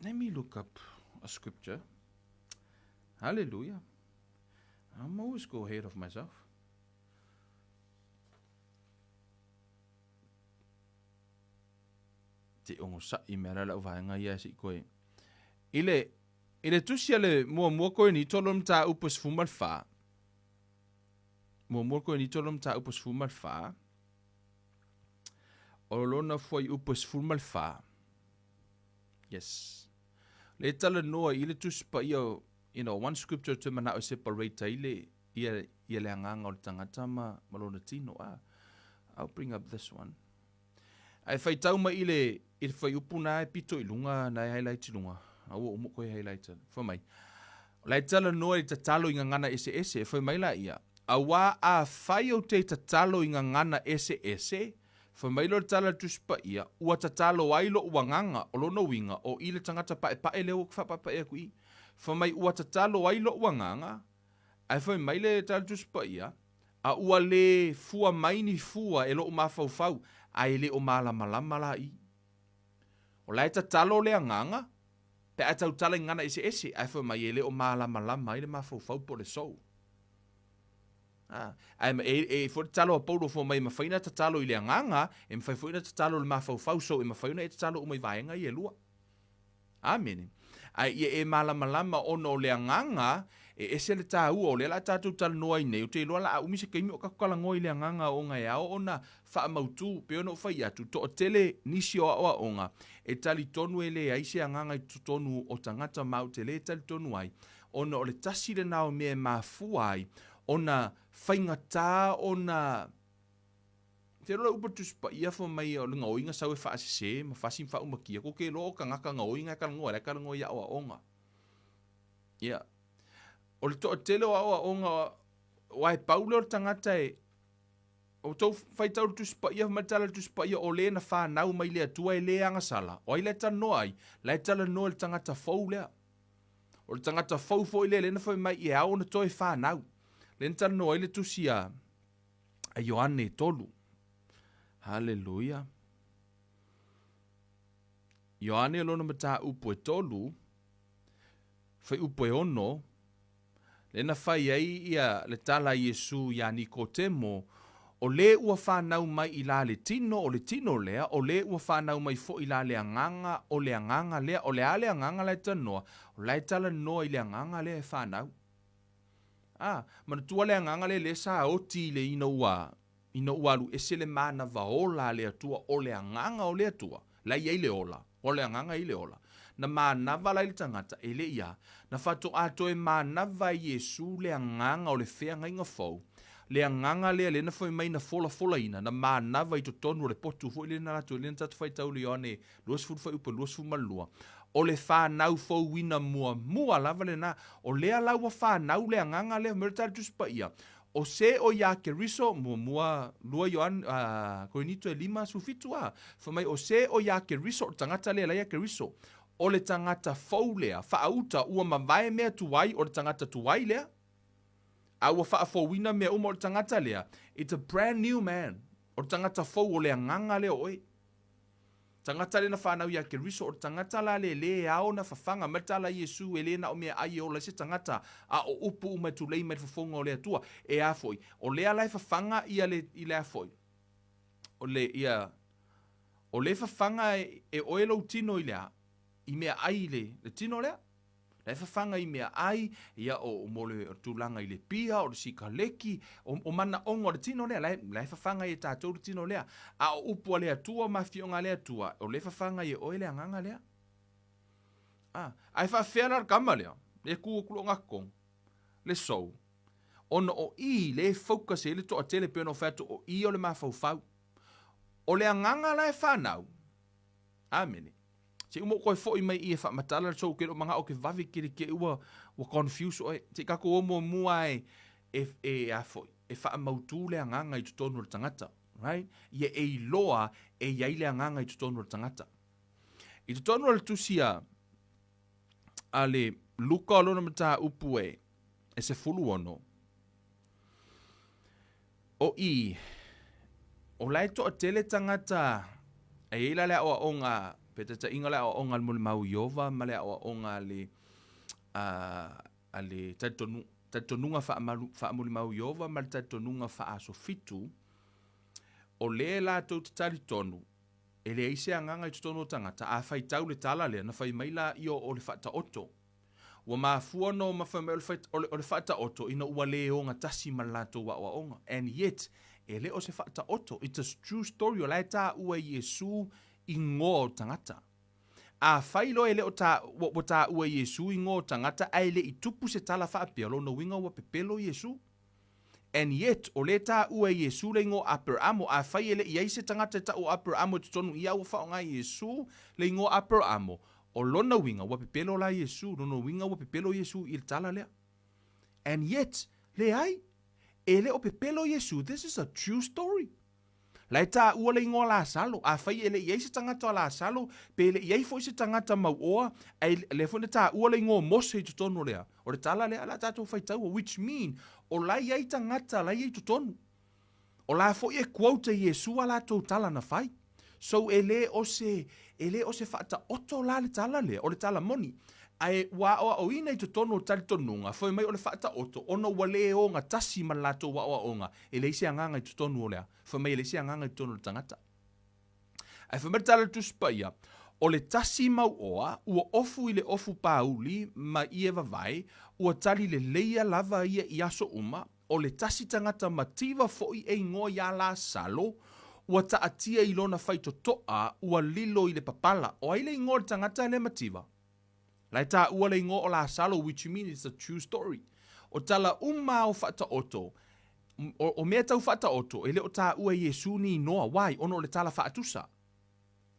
Let me look up a scripture. Hallelujah. I'm always go ahead of myself. te ongo sa I mera la uvaenga ia si koe. Ile tusia le mua koe ni tolom ta upos fumal fa. Mua koe ni tolom ta upos fumal fa. O lona foi upos fumal fa. Yes. Le tala noa ile tus pa ia, one scripture te mana o separate ile ia le anganga o le tangata malona tino. I'll bring up this one. Ai fai tau ma ile fai upuna e pito ilunga na highlight ilunga. Awa umo koe highlight. Fai mai. Lai tala noa I tatalo inga ngana ese. Fai mai la ia. Awa a fai o te tatalo inga ngana ese. Fai mai lo tala tuspa ia. Ua tatalo wailo uanganga o lono winga o ile tangata pae leo kfa pae kui. Fai mai ua tatalo wailo uanganga. Ai fai mai le tala tuspa ia. A ua le fua maini fua e lo MAFAUFAU. Ai le o malama la I. O lai tatalo le anganga. Pe atau tala ngana ese. Ai fai mai le o malama ile MAFAUFAU po le sou. Ai fo talo a paulo fo mai mawhaina tatalo I le anganga. E mawhaina tatalo le MAFAUFAU so e mawhaina e tatalo o mai vaenga I e lua. Amen. Ai e malama ono le anganga. E ese le tāu o le la tātou tala noa I nei. O te loa la umi se keimi o kakala ngoi le anganga o ngai ao o na wha mautu pe ono whai atu. To o tele nisi o awa o nga. E tali tonu e le aise anganga I tonu o tangata mau te le tali tonu ai. Ona o le tasi le nao mea mafua ai. Ona whaingata ona... Te rola upa tuspa ia fo mai o le ngaoinga sau e wha asese. Ma whasim wha umakia. Ko ke loo ka ngaka ngaoinga kalangoa. Le kalangoa ia o onga. Yeah. O le toa tele o awa o ngā wai paule o tangata e o tau whai tau tuspa ia matala tuspa ia o le na whanau mai le atua e le angasala. O ai le tanoa ai, le tala noa le tangata fau lea. O le tangata fau fo i le na whai mai e au na toi whanau. Le tala noa i le tusi a Ioane tolu. Hallelujah. Ioane alona mata upo e tolu, whai upo e ono, le na whai ai ia le tala Yesu ia Nikodemo o le ua whanau mai I la le tino o le tino lea o le ua whanau mai fo I la le anganga o le anganga lea o le ale anganga le tanoa o le tala noa I le anganga lea e whanau. Mana tua le anganga le sa oti le ina ua lu ese le mana vaola le atua o le anganga o le atua la ia I le ola o le anganga I le ola. Na manava la ili tangata e le ia. Na whato ato e manava Yesu le anganga o le whea ngai ngā fau. Le anganga le na whai mai na fola ina. Na manava I to tonu o le potu fo ile na rato. Ile na tatu whai tau le one. Luas fu whai upa, luas fu malua. O le whanau fau wina mua lava le na. O lea laua whanau le anganga le merita tuspa ia. O se o ia ke riso mua lua Ioan koinito e lima sufitu a. Whamai o se o ia ke riso tangata le la ia ke riso. O le tangata fau lea, whaauta ua mawai mea tuwai o le tangata tuwai lea. A ua whaafowina mea o le tangata lea. It's a brand new man. O le tangata fau o le anganga lea oi. Tangata le na whanau ia ke riso o le tangata la le ao na whawhanga matala Yesu e le na o mea ai o le se tangata. A o upu umatulei mai whafonga o lea tua. E a foi. O lea lai whawhanga ia I lea foi. O le whawhanga e oelo tino I lea. I mea ai le tino lea. Le whawhanga I mea ai, ia o mole tūlanga I le pia, o le sika leki, o mana ongo le tino lea. Le whawhanga I tātou le tino lea. A o upua lea tua, mawhionga lea tua. O le whawhanga I oe lea nganga lea. Ai whawhera kama lea. Le kuo ngakong. Le sou. Ono o I le focus e le toa tele pe ono whato o I o le MAFAUFAU. O le nganga la e whanau. Amen. Se umo koe fo I mai I e Faamatalaina so ke o manga o ke vavi kiri ke ua confuse o te kako o mua e a foi e whaamautu le anganga I tutonu le tangata, right? Ia e loa e iai le anganga I tutonu le tangata. I tutonu le tusia a le luka alona mata upu e se fulu ono. O I o lai to a tele tangata e ila le o onga peta ta inga la o onga mul mau Yova ma le o onga le ale tatonunga fa mul mau Yova ma tatonunga fa aso fitu o le la to tali tonu e le aise anganga I tutono tangata a whai tau le tala lea na whai maila I o le whata oto. Wa mafua no mawhai o le whata oto ina ua le o ngā tasi malato wa onga. And yet, e le o se whata oto, it's a true story o lai tā ua Yesu I ngō tangata. A whailo e le o tā ua Yesu I ngō tangata ai le I tupu se tala whaapea lo na winga ua pepelo Yesu. And yet, o le tā ua Yesu le ngō Abrahamo, a whai ele I aise tangata ta o Abrahamo tutonu ia ua whao ngā Yesu le ngō Abrahamo. O lona winga ua pepelo la Yesu, lona winga ua pepelo Yesu I le tala lea. And yet, le ai, e le o pepelo Yesu, this is a true story. Lai tā ua le ngō la salo, a whai ele I aise tangata la salo, pe ele I ai fo ise tangata mau oa, ai le fone tā ua le ngō mose I tutonu lea. O le tala lea, la tātou whai taua, which mean, o lai ai tangata, lai ai tutonu. O la fo e quote Yesu a la tau tala na whai. So e le o se whata oto la le tala lea, o le tala moni. Ai wa o ina I tutonu o tali tonunga, foi mai o le whata oto, ono wale o ngā tasi malato wa o onga, e le isi anganga I tutonu o lea, foi mai le isi anganga I tutonu o tangata. Ai foi mai tala tuspaia, o le tasi mau oa, ua ofu I le ofu pauli, ma I vai, ua tali le leia lava ia I aso uma, o le tasi tangata mativa foi e ngō ia la salo, ua taatia I lona whai totoa, ua lilo I le papala, o ai le ngō le tangata le mativa. Lai tā ua le ngō o la salo, which means it's a true story. O tala uma o whata oto, o mea tau whata oto, e le o tā ua Yesu ni noa, wai, ono le tala whaatusa.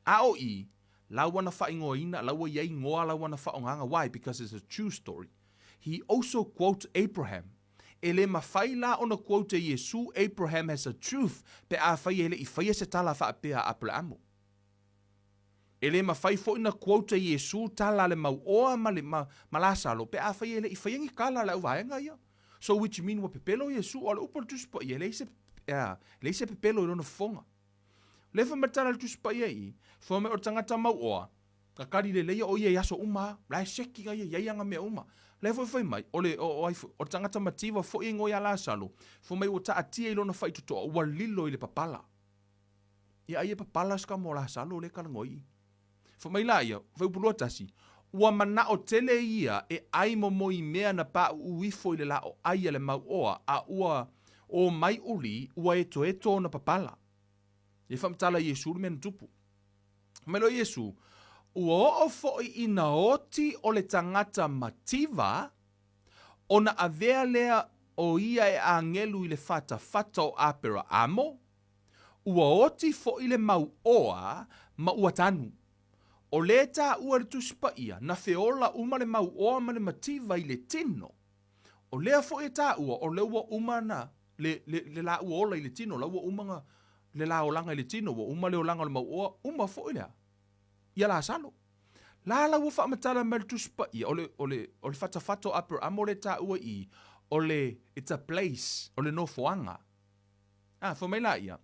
A o I, lawana wha ingoa ina, lawa iei ngoa lawana wha onganga, why? Because it's a true story. He also quotes Abraham. E le mawhai la ona quote Yesu, Abraham has a truth, pe a whai ele I whai se tala wha apea Abrahamo. E le mawhai fo ina quote Yesu tala le mau oa ma lasalo, pe a whai ele I whai kala la uvaenga ia. So which mean wa pepelo Yesu, o le upal tuspa ia, le se pepelo I lona fonga. Le fa matala le tuspa ia I, fo me o tangata mau oa, ka kari le leia o ia yaso uma, la seki ga ia ianga mea uma. Le foi mai, o tangata mativa fo I ngoi ala salo, fo mai o ta atia I lona whai tutoa, ua lilo I le papala. Ia ai e papala ska mo la salo le kala ngoi. Fo mai la ia, fo upulua tasi, ua mana o tele ia e ai mo I mea na pa uifo I le la o ai le mau oa, a ua o mai uli, ua eto na papala. E whamtala Yesu le mena tupu. Melo Yesu, ua o foi ina oti o le tangata mativa, ona avea lea o ia e angelu I le fata o apera amo, ua oti foi le mau oa ma ua tanu. O le tā ua le tuspa ia, na feola uma le mau oa ma le mativa I le tino. O lea foi tā ua, o le ua uma na, le la ua ola I le tino, la ua uma nga, le la olanga I le tino, ua uma le olanga le mau oa, uma foi lea. Ia la salo. La ua whaamatala me le tuspa ia, o le whatafato apera amo le tā ua I, o le, it's a place, o le nofoanga. Fo mai la ia.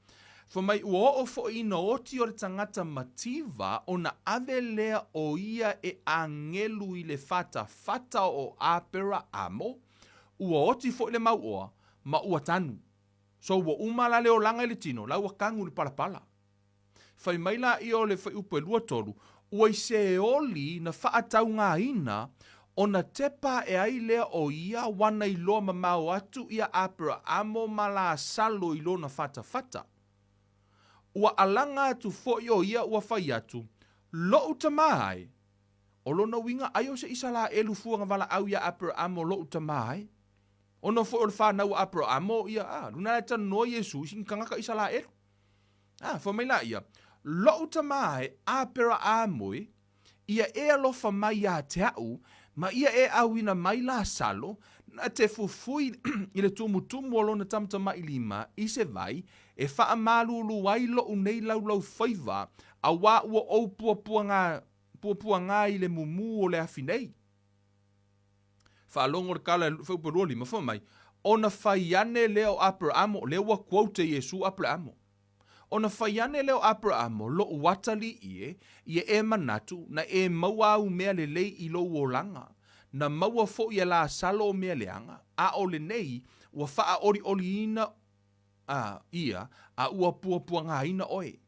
Fo mai ua o fo ina oti o le tangata mativa, o na ave lea o ia e angelu I le whatafata o apera amo, ua oti fo I le mau oa, ma ua tanu. So ua umala le o langa I le tino, la ua kangu le palapala. Fai mai la I o le fai upo e lua tolu, ua I se oli na whaatau ngā ina, o na tepa e ai lea o ia wana I loa mamau atu ia apera amo ma la salo I lo na whatafata. Ua alanga atu fo I o ia ua whai atu, lo utamai. O lona winga ayo se isa la elu fuanga wala au ia apera amo lo utamai. Ono fo o le whanau apera amo ia, luna le tano Yesu, sin kangaka isa la elu. Fo mai la ia, lo utamai apera amoi, ia e alofa mai a te au, ma ia e awina mai la salo, na te fufui I le tumutumu o lona tamtama I lima, I se vai, e wha malulu wailo unei lau whaiva, a wā ua au puapua ngā I le mumu o le awhinei. Wha alongo le kala whauparua lima, wha mai, ona whaiane leo Abrahamo, leo wa quote Yesu Abrahamo. Ona whaiane leo Abrahamo, lo watali ie e manatu, na e maua au mea le lei I lo wolanga, na maua fo ia la salo o mea leanga, a o le nei, ua wha oli ina ia, a ua puapua ngā ina oe.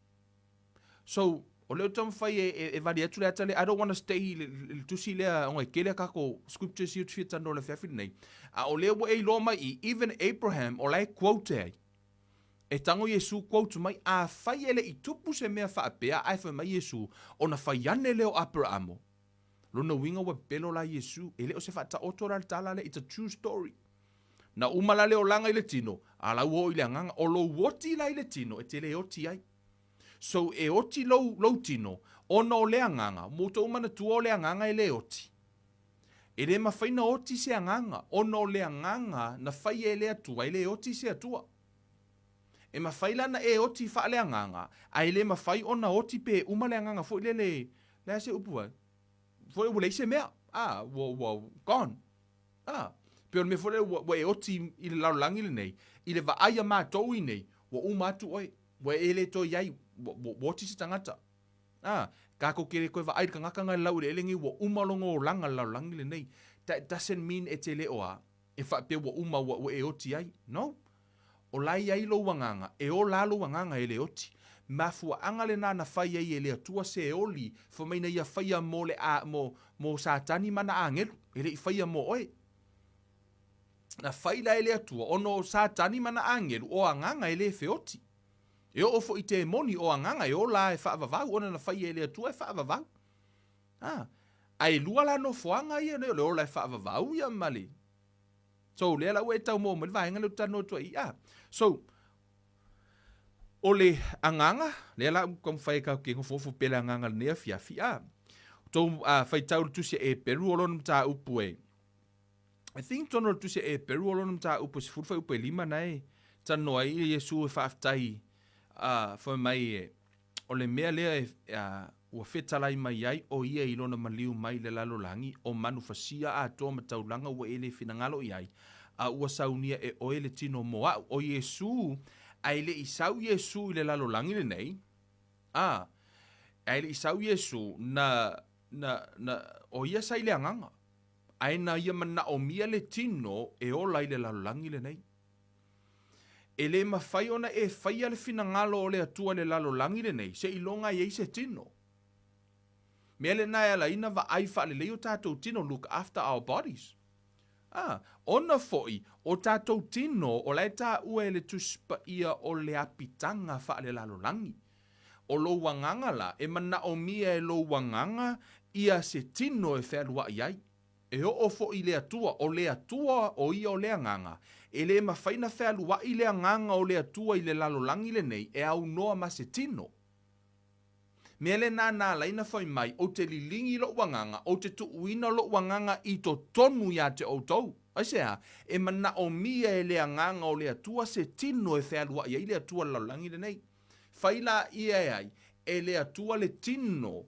So, o leo tam fai e vali atu le atale, I don't want to stay le tusi lea, onga kelea kako scriptures iu tfia tano le fiafili nei. A o leo e lo mai I, even Abraham, o lai quote ai. E tango Yesu quote mai, a fai ele I tupu se mea whaapea, ai fai mai Yesu, o na fai ane leo Abrahamo. Lona winga wa pelo la Yesu, ele o se whaata otora le tala le, it's a true story. Na umala leo langa I le tino, a la uo I le anganga, o lo woti la I le tino, e te le oti ai. So e oti lo tino, ona o le anganga, muto umana tua o le anganga e le oti. E le mawhai na oti se anganga, ona o le anganga, na whai e le atua, e le oti se atua. E mawhai lana e oti wha le anganga, a e le mawhai ona oti pe uma le anganga, fo le se upua. Fo le se mea, gone. Pero me fo le e oti I le laulangi le nei, I le vaaya mātou I nei, wa umatu oi, wa e le to iai, woti se tangata. Kako kere koe wa airika ngakanga lau le elengi wa umalongo o langa lau langi le nei. That doesn't mean e te leo a. E whape wa uma wa e oti ai. No. O lai ai lo wanganga. E o lalo wanganga e le oti. Mafua angale na na whai ai e le atua se e oli. Whamaina ia whaia mo le a mo satani mana a ngelu. E le I whaia mo oe. Na whaila e le atua. Ono satani mana a ngelu. O anganga e le feoti. E o ofo I te moni o anganga e o la e whaavavau, ona na whai e lea tua e whaavavau. Ai lua la no foanga ia le o la e whaavavau ia mali. So lea la ue tau mo mali vaenga leo tano tua I. So, o le anganga, lea la kong whai kau ke ngofofo pele anganga le nea fiafi. Tau whai tau tusia e peru o lonum ta upu e. I think tono tusia e peru o lonum ta upu si furwhai upu e lima nei. Tano ai Yesu e whaaftai. Foi mai e, o le mea lea ua whetalai mai ai o ia I lona maliu mai le lalolangi o manu fasia a toa mataulanga ua ele finangalo I ai ua saunia e o ele tino moa o Yesu a ele I sau Yesu I le lalolangi le nei a ele I sau Yesu na o ia sai le anganga ai na ia mana o mia le tino e o lai le lalolangi le nei e le mawhai ona e whai ale finangalo o le atua le lalolangi le nei, se ilonga I se tino. Mea le nai ala ina wa ai wha le leo tātou tino look after our bodies. Ona foi, o tātou tino o lai tā ua le tuspa ia o le apitanga wha le lalolangi. O lo wanganga la, e mana o mia e lo wanganga ia se tino e whērua I ai. E o foi le atua, o le atua o ia o le anganga. E le mawhaina whaalua I le anganga o le atua I le lalolangi le nei, e au noa ma se tino. Mea le nā laina whai mai, o te lilingi lo wanganga, o te tuuina lo wanganga I to tonu ia te outou. Aisea, e mana o mia e le anganga o le atua se tino e whaalua I le atua lalolangi le nei. Whaila ia ai, e le atua le tino,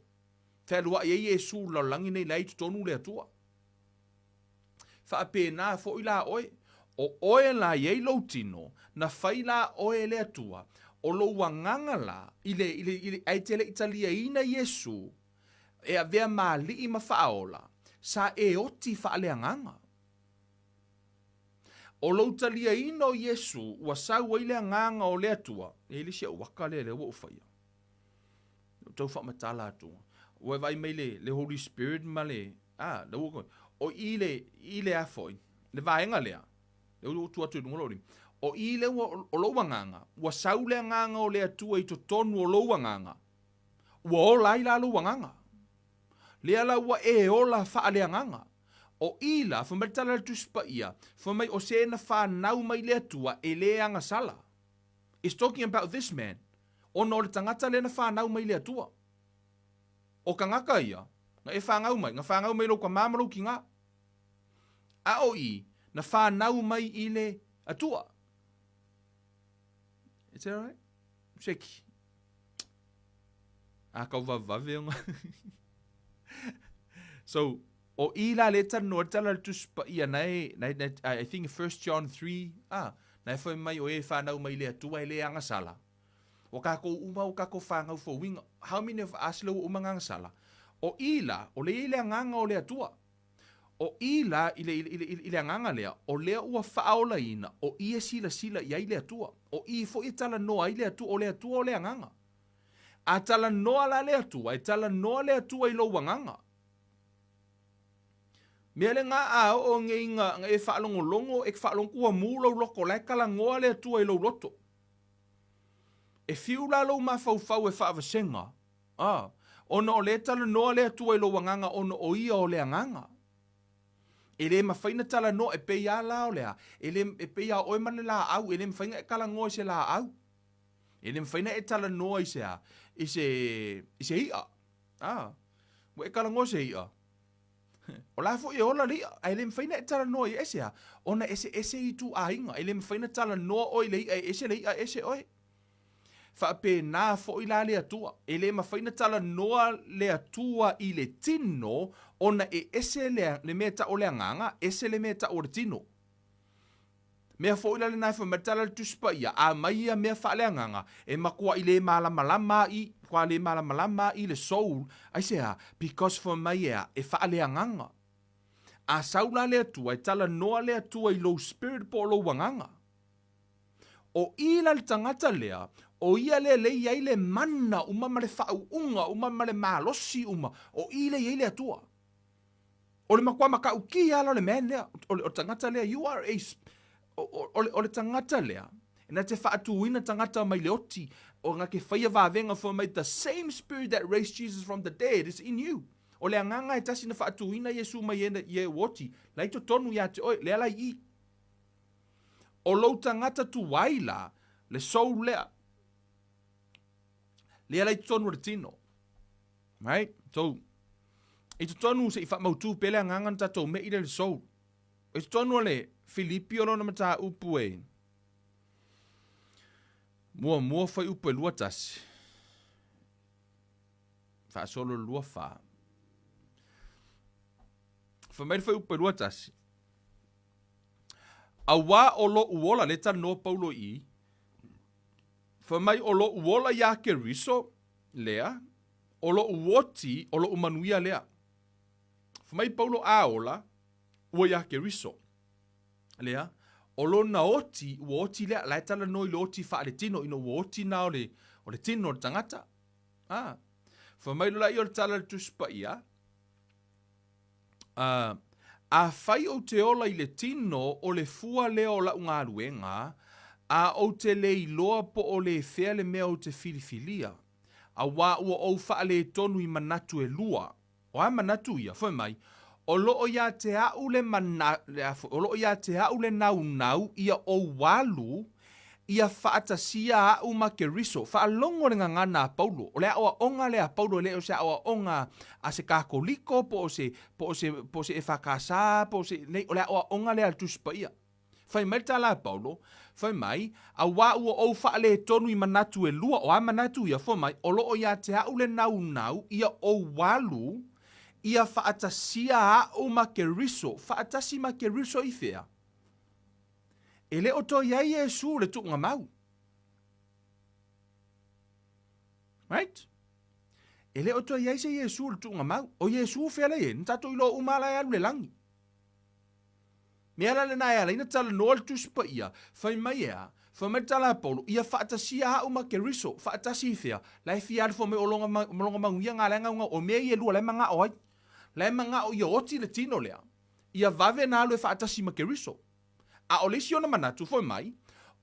whaalua I Yesu lalolangi nei lai to tonu le atua. Whaapena fo ila oe, o oe la iei lo tino, na whaila oe le atua, o lo wanganga la, ile aitele italia ina Yesu, e a vea maali I mawhaola, sa e oti whaaleanganga. O lo italia ina o Yesu, wa sau ile anganga o le atua, e ili sia waka le wa ufaya. Tau Faamatala atua. Ue vai mai le Holy Spirit ma le, o ile afoi, le vaenga lea, le tua ngolori. O ile o lo wanganga, wa sau le nganga o le atua I to tonu o lo wanganga. Wa o lai la lo wanganga. Le ala wa e o la wha le nganga. O ila, whamatala tuspa ia, whamai o se na whanau mai le atua e le anga sala. It's talking about this man. O no le tangata le na whanau mai le atua. O kangaka ia, nga e whangau mai lo ka mamaro ki ngā. A o I, na whanau mai I le atua. Is that right? Sheki. A kau vavave nga. So, o ila le tano tala tuspa ia I think 1 John 3, na foi mai o e whanau mai le atua I le anga sala. O kako uma o kako whangau fo winga. How many of us lo umanga sala? O ila, o le ile anganga o le atua. O ila, ile anganga lea, o lea ua whaola ina, o ia sila ia ile atua. O I fo I tala noa ile atua o le anganga. A tala noa la le atua, e tala noa le atua I lo wanganga. Mea le ngā a o nge inga e whaalongo longo, e whaalongo kua mūlo loko lai kala ngoa le atua I lo loto. E fiu la lo MAFAUFAU e whaavasenga. Ono o le tala noa le atua I lo wanganga, ono o ia o le anganga. E le mawhaina tala no e peia la o lea. E le e peia o mane la au. E le mawhaina e kala ngoa I se la au. E le mawhaina e tala noa I se a. I se ia. Wa e kala ngoa se ia. O la fo e ola lia. E le mawhaina e tala noa I ese a. Ona ese I tu a inga. E le mawhaina tala noa o I le ia. Ese le ia ese oi. Whaape nā fo I la le atua. E le mawhaina tala noa le atua I le tino, ona e ese le mea ta o le anganga, ese le mea ta o le tino. Mea fo I la le nai whamatala le tuspa ia, a mai ia mea wha le anganga, e makua I le malamalama I, kwa le malamalama I le soul, ai sea, because for mai ea, e wha le anganga. A saula le atua, e tala noa le atua I low spirit po lo wanganga. O ila le tangata lea, o ia le iai le mana umama le whau unga, umama le malosi uma, o ile iai le atua. O le makua maka uki ala le mea lea, o tangata lea, you are a, o le tangata lea, e na te whaatuina tangata mai le oti, o ngā ke whaia vāvenga for mai, the same spirit that raised Jesus from the dead is in you. O le anganga e tasi na whaatuina Yesu mai e woti, lai to tonu ia te oi, lea lai I. O lo tangata tu waila, le soul lea, lea lai tonu le tino. Right? So, I tonu se I whamautu pele angangan tatou me I le soul. I tonu le Filipi o lona mata upu e. Mua whai upu e lua tasi. Wha solo lua wha. Whamai whai upu e lua tasi. A wā o lo uola le tano Paulo I. Whamai o lo uola ia ke riso lea. O lo uoti o lo umanuia lea. Whamai Paulo a ola ua ia ke riso lea. O lo na oti ua oti lea. Lai tala no I lo oti wha le tino. Ino ua oti na o le tino o le tangata. Whamai lo lai o le tala le tuspa ia. A whai o te ola I le tino o le fua leo la unga aluenga, a o te le iloa po o le whea le mea o te filifilia. A wā ua o wha le tonu I manatu e lua. O a manatu ia, whai mai, o loo ia te au le nau ia o walu, ia whaatasia au ma ke riso, whaalongo le ngana a Paulo, o le awa onga le a Paulo, le o se awa onga a se kakoliko, po se e whakasa, o le awa onga le al tuspa ia. Whai mai tala a Paulo, whai mai, a wā ua o wha le tonu I manatu e lua, o a manatu ia, whai mai, o loo ia te au le nau, ia o walu, ia whaatasia au ma ke riso, whaatasi ma ke riso I whea. E le oto iai Yesu le tuunga mau. Right? E le oto iai se Yesu le tuunga mau. O Yesu whele e, ntato ilo umala e alu le langi. Mea la le nai ala, ina tala noa le tuspa ia, whai mai ea, whai mai tala a Paulo, ia whaatasia hau ma ke riso, whaatasi I whea, lai whiare fo me o longa mangu ia ngā lenga unga, o mea I e lua, lai manga o ai, lai manga o ia oti le tino lea, ia vave na alu e whaatasi ma ke riso. A o le si ona manatu foi mai,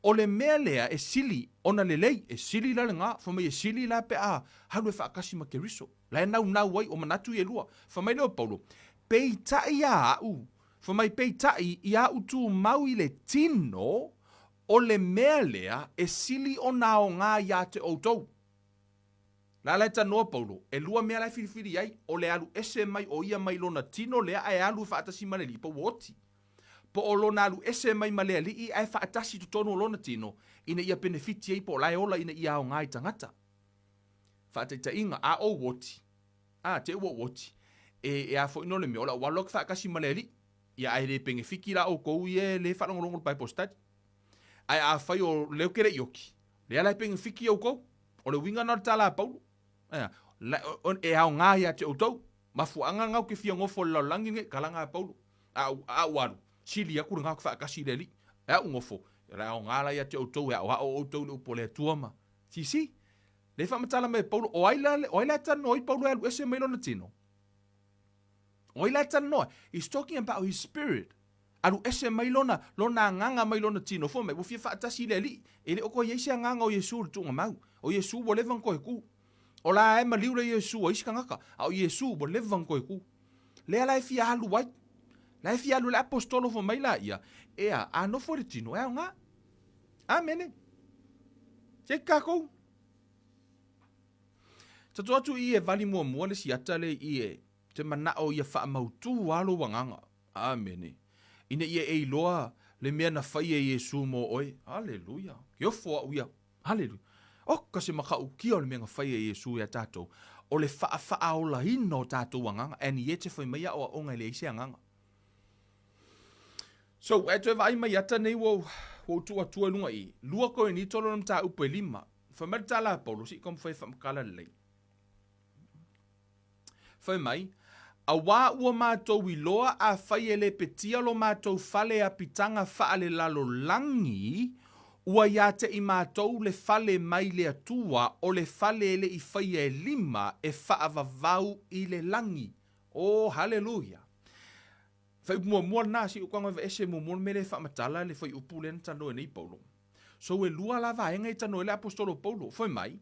o le mea lea e sili, ona le lei, e sili la le ngā, foi mai e sili la pe a, halu e whaakasi ma ke riso. Lai nau wai, o manatu I e lua. Foi mai leo Paulo, pei tai a au, foi mai pei tai I a utu mau I le tino, o le mea lea e sili o na o ngā ia te outou. La le tanoa Paulo, e lua mea lai whiriwhiri ai, o le alu ese mai o ia mai lona tino lea e alu whaatasi ma le lipa woti. Po o lona alu ese mai malea li I ai whaatasi tutono o lona tino, ina ia benefiti ei po lai ola ina ia o ngai tangata. Whaataita inga, a o woti. Te ua woti. E a fo ino le meola, walok whaakasi malea li. Ia ai le pengefiki la o kou ie le whanongolongo le Bible Study. Ai a whai o leo kere ioki. Lea lai pengefiki au kou. O le winga na tala a Paulo. E ao ngā ia te outou. Mafuanga ngau ke fia ngofo lau langi nge kalanga a Paulo. A waru. Sili aku ngau ke whaakasi le li. E au ngofo. E ao ngā la ia te outou. E ao outou le upo le tuama. Si. Le whamatala me Paulo, o aila tano i Paulo alu ese mai lona tino. O aila tano, he's talking about his spirit. Alu ese mai lona nganga mai lona tino. Fo me, wufia whaatasi le li. Ele oko yeise nganga o Yesu tunga mau. O Yesu bo levan koe ku. O la e maliu le Yesu o iska ngaka. A o Yesu bo levan koe ku. Lea lai fia halu wai. Lai fia halu le apostolo fo mai la ia. Ea, a nofo le tino, ea nga. Amene. Se kako. Tatu atu i e vali mua le siata le i e te manao i a wha mautu walo wanganga. Amene. Ina i e iloa le mea na whai e Yesu mo oe. Haleluia. Ki ofo a uia. Haleluia. O kasi maka ukia o le mea nga whai e Yesu e a tātou. O le wha o la hina o tātou wanganga. E ni e te whai maia o a onga le ise anganga. So, e te vai mai ata nei wo tua tua lunga i. Lua koe ni tolo nam tā upe lima. Whamata la Paulo si kom whai whamakala lei. Whai mai, a wā ua mātou i loa a whai ele petia lo mātou whale a pitanga whaale lalo langi, ua ia te i mātou le whale mai le atua o le whale ele i whai e lima e whaavavau i le langi. Oh, hallelujah. Whai mua nā si ukwanga wa ese mua me le whaamatala le whai upu le tano e nei Paulo. So e lua la vaenga i tano e le apostolo Paulo. Whai mai,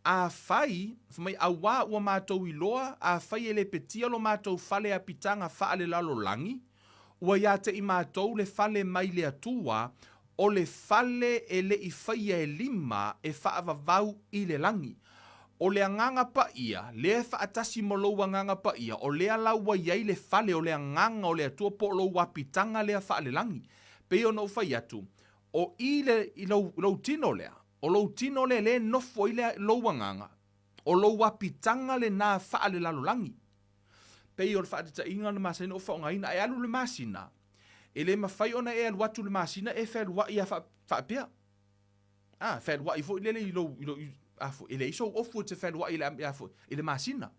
a whai a wā ua mātou i loa, a whai ele petia lo mātou whale a pitanga whaale lalo langi, ua ia te i mātou le whale mai le atua, o le whale ele i whai e lima e whaavavau i le langi. O le anganga pa ia, le whaatasi mo loua nganga pa ia, o le alaua iai le whale o le anganga o le atua po loua pitanga le whaale langi. Peo no whai atu, o i lau tino lea, o lau tino le nofo i le loua nganga, o loua pitanga le nā whaale lalo langi. Peo le whaatita inga na masina o whaongaina, e alu le masina, e le mawhai ona e alu atu le masina, e whaelua i a whaapea. Whaelua i fo i lele i lau ele iso ofu te whaelua i le masina.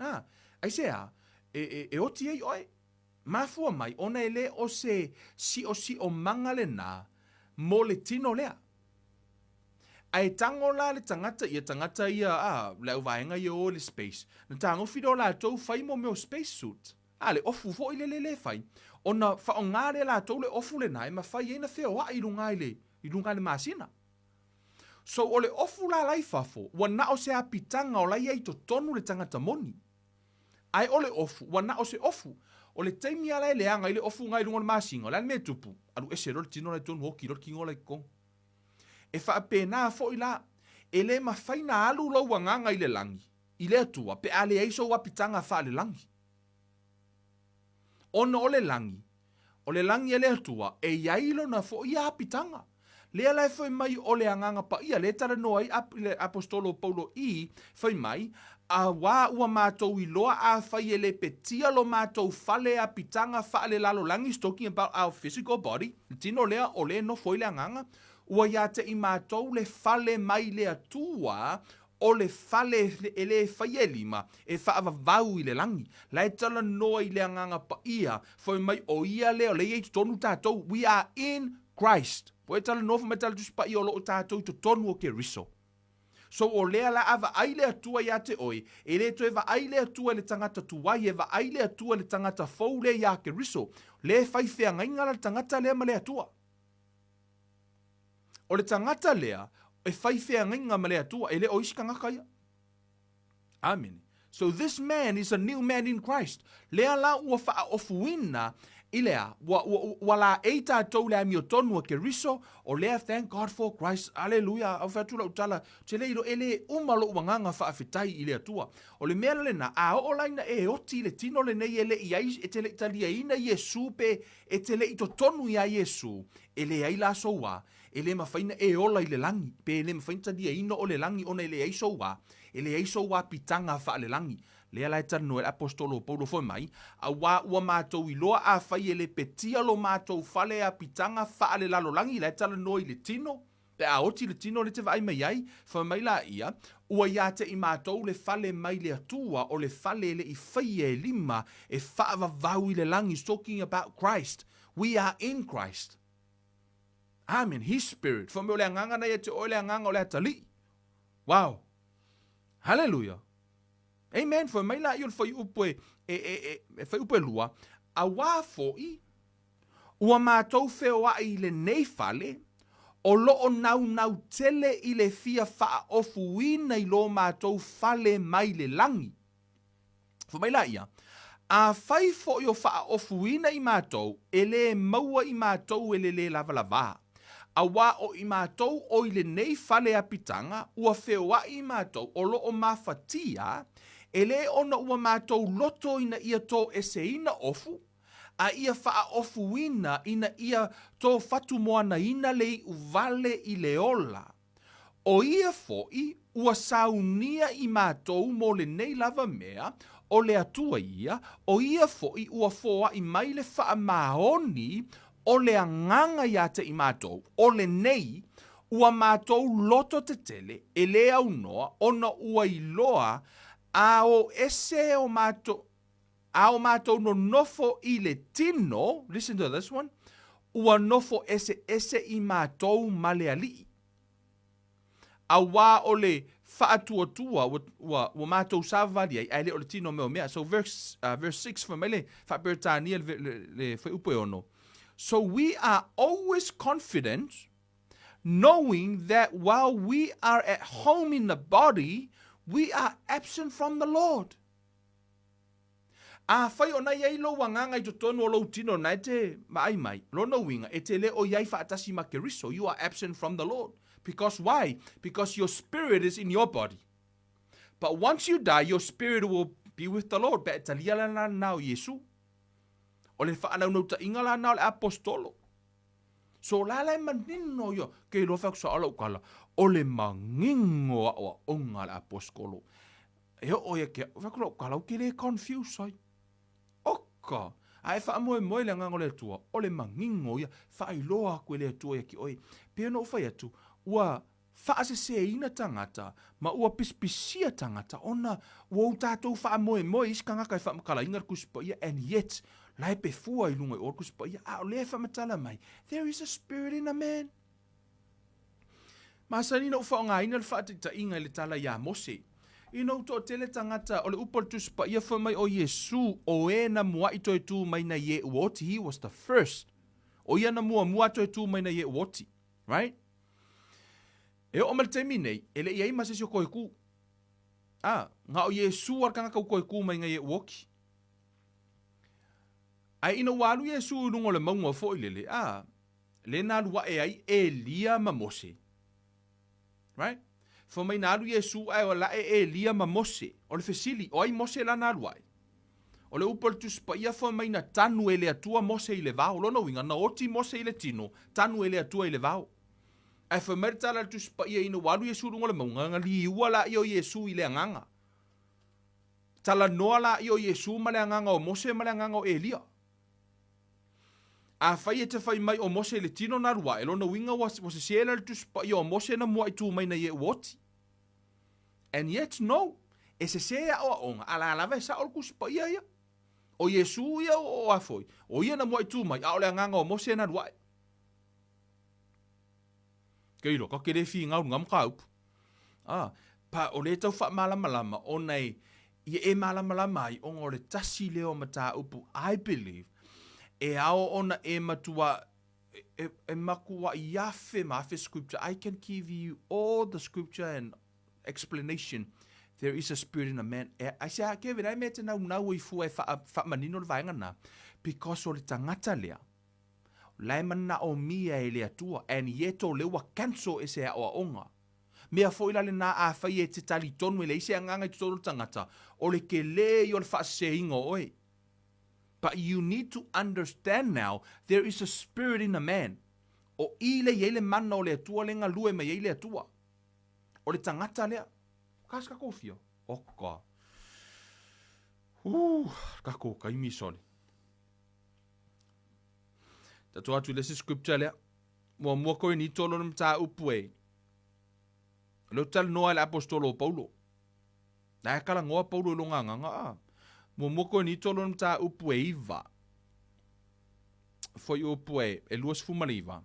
Ai sea, e oti ei oe, mafua mai, ona ele o se si o manga le nā, mo le tino lea. Ai tango la le tangata ia, le uvaenga ia o le space. Na tango fido la tau whai mo meo space suit. Le ofu fo i le whai. Ona whaongare la tau le ofu le nai, ma whai eina wheo wa i rungai le masina. So o le ofu la lai fafo, wa na o se apitanga o lai ei to tonu le tangata moni. Ai o le ofu, wa na o se ofu, o le taimi ala le anga i le ofu ngai runga le masinga, la me tupu, alu ese rol tino le tonu hoki, rol kingo lai kong. E wha pēnā fo i la, e le mawhaina alu lau wanganga i le langi, i le atua, pe ale eiso wapitanga wha le langi. Ono o le langi e le atua, e iailo na fo i apitanga. Lea lai whai mai o le anganga pa ia, le tara noa i le apostolo Paulo i whai mai, a wā ua mātou i loa a whai e le petia lo mātou whale a pitanga whaale lalo langi, talking about our physical body, tino lea o le no foi le anganga, ua ia te i mātou le whale mai le atua, o le whale e le whai e lima, e whaavavau i le langi. Lai tala noa i le anganga pa ia, whai mai o ia leo, le ei tonu tātou, we are in Christ. Po e tala nofo me tala tusipa i o loo tātou to tonu o ke riso. So o lea la ava aile atua ia te oi, e le to eva aile atua le tangata tuwai, eva aile atua le tangata fau le ia ke riso, le whaifea ngainga le tangata lea ma le atua. O le tangata lea, e whaifea ngainga ma le atua, e le oiska ngaka ia. Amen. So this man is a new man in Christ. Lea la ua wha ofuina, ilea, wala eita tau lea mio tonu ke riso, o lea thank God for Christ, alleluia, au whaatula utala, te leiro ele umalo wanganga whaafitai i lea tua. O le mea lena, a o laina e oti le tino le nei ele iai, e te le italia ina Yesu pe, e te le ito tonu ia Yesu, ele ai la soua, ele mawhaina e ola i le langi, pe ele mawhaina talia ina o le langi, ona ele ai soua, ele ai soua pitanga wha le langi. Lea lai tanu e apostolo Paulo foi mai, a wā ua mātou i loa a whai ele petia lo mātou whale a pitanga whaale lalo langi, lai tala no i le tino, pe a oti le tino le te vai mai ai, foi mai la ia, ua ia te i mātou le whale mai le atua, o le whale le i whai e lima, e whaavavau i le langi, talking about Christ. We are in Christ. Amen, His Spirit. Foi me o le anganga na e te o le anganga o le atali. Wow. Hallelujah. Amen. For mai la iol fai upe fai upe lua a wā fo'i ua mātou wheo ai le nei fale o loo nau tele i le fia wha ofuina i lo mātou fale mai le langi. For mai la ia, a fai fo'i o wha ofuina i mātou e le maua i mātou e le lava lava. A wā o i mātou o i le nei fale apitanga ua wheo ai i mātou o loo mawhatia e le ona ua mātou loto ina ia tō eseina ofu, a ia wha ofuina ina ia tō whatu moana ina lei uvale i le ola. O ia fo'i ua saunia i mātou mo le nei lava mea o le atua ia, o ia fo'i ua foa i mai le wha mahoni o le anganga ia te i mātou, o le nei ua mātou loto te tele e le au noa ona ua iloa a o ese o mātou no nofo i le tino, listen to this one, ua nofo ese i mātou male ali. A wā o le whaatua ua mātou savali ai le o le tino meo mea. So verse 6 for mele whaperetania le whaupe ono. So we are always confident knowing that while we are at home in the body, we are absent from the Lord. A whai o nei eilo wanganga i to tonu o lo tino na te mai, lono winga, e te le o iai whaatasi makeriso, you are absent from the Lord. Because why? Because your spirit is in your body. But once you die, your spirit will be with the Lord. Be talia lana nao Yesu. O le whaanau no ta inga la nao le apostolo. So la le manino yo, ke lo whak sa ala ukala, o le mangingo a onga le apostolo. E o ia ke, whakula ukala, ke le confuse ai. Oka, ai wha moe le ngango le tua, o le mangingo ia, wha iloa koe le tua ia ki oi. Pea no whai atu, ua wha se ina tangata, ma ua pispisia tangata, ona ua utatou wha moe iskanga kai wha makala ingar kuspa ia, and yet, lai pe fua I lunga I orkus pa ia a le Faamatala mai. There is a spirit in a man. Masani no whaonga ina le whaatita inga le tala ia Mose. Ino to tele tangata o le upol tus pa ia whamai o Yesu o e na mua I toi tu mai na ye uoti. He was the first. O ia na mua toi tu mai na ye uoti. Right? E o maltemi nei, ele ia ima se si o koe ku. Nga o Yesu arkanga kau koe ku mai nga ye uoki. Ai ina walu Yesu nungo le maunga fo I lele. Le nalu wa e ai Elia ma Mose. Right? Fo mai nalu Yesu ai o la e Elia ma Mose. O le fesili, o ai Mose la nalu ai. O le upol tu spa ia fo mai na tanu ele atua Mose I le vau. Lono winga na oti Mose I le tino, tanu ele atua I le vau. Ai fo mertala tu spa ia ina walu Yesu nungo le maunga nga li ua la I o Yesu I le anganga. Tala noa la I o Yesu ma le anganga o Mose ma le anganga o Elia. A fai e te fai mai o Mose le tino na rua, e lona winga was se siela le tuspa I o Mose na mua I tu mai na ye uoti. And yet no, e se sea o onga, ala alava e sa o kuspa ia ia. O Yesu ia o afoi, o ia na mua I tu mai, a ole anganga o Mose na rua. Keiro, ka kere fi ngau ngam kaup. Pa o le tau wha malama o nei, ia e malama ai, o ngore tasi leo mata upu, I believe, e ao ona e matua e makua iafe mafe scripture. I can give you all the scripture and explanation. There is a spirit in a man. I say, Kevin, I met now I fu e fa manino le vaenga na. Because o le tangata lea. Lai mana o mia e lea tua. And yeto lewa cancel e se a o onga. Mea fo ila le na a fai e te tali tonu e le ise anganga I tonu tangata. O le ke le I o le fa se ingo oi. But you need to understand now, there is a spirit in a man. O ile yele mana o le atua lenga lue me yele atua. O le tangata lea. Kas kako fio? Oka. Kako kaimi soni. Tatu atu lesi scripture lea. Mua koe ni tolo mta upue. Lo tal noa le apostolo Paulo. Na e kala ngoa Paulo longa nganga Mua koe ni tolo mta upue iva. Foi upue e luas fumariva.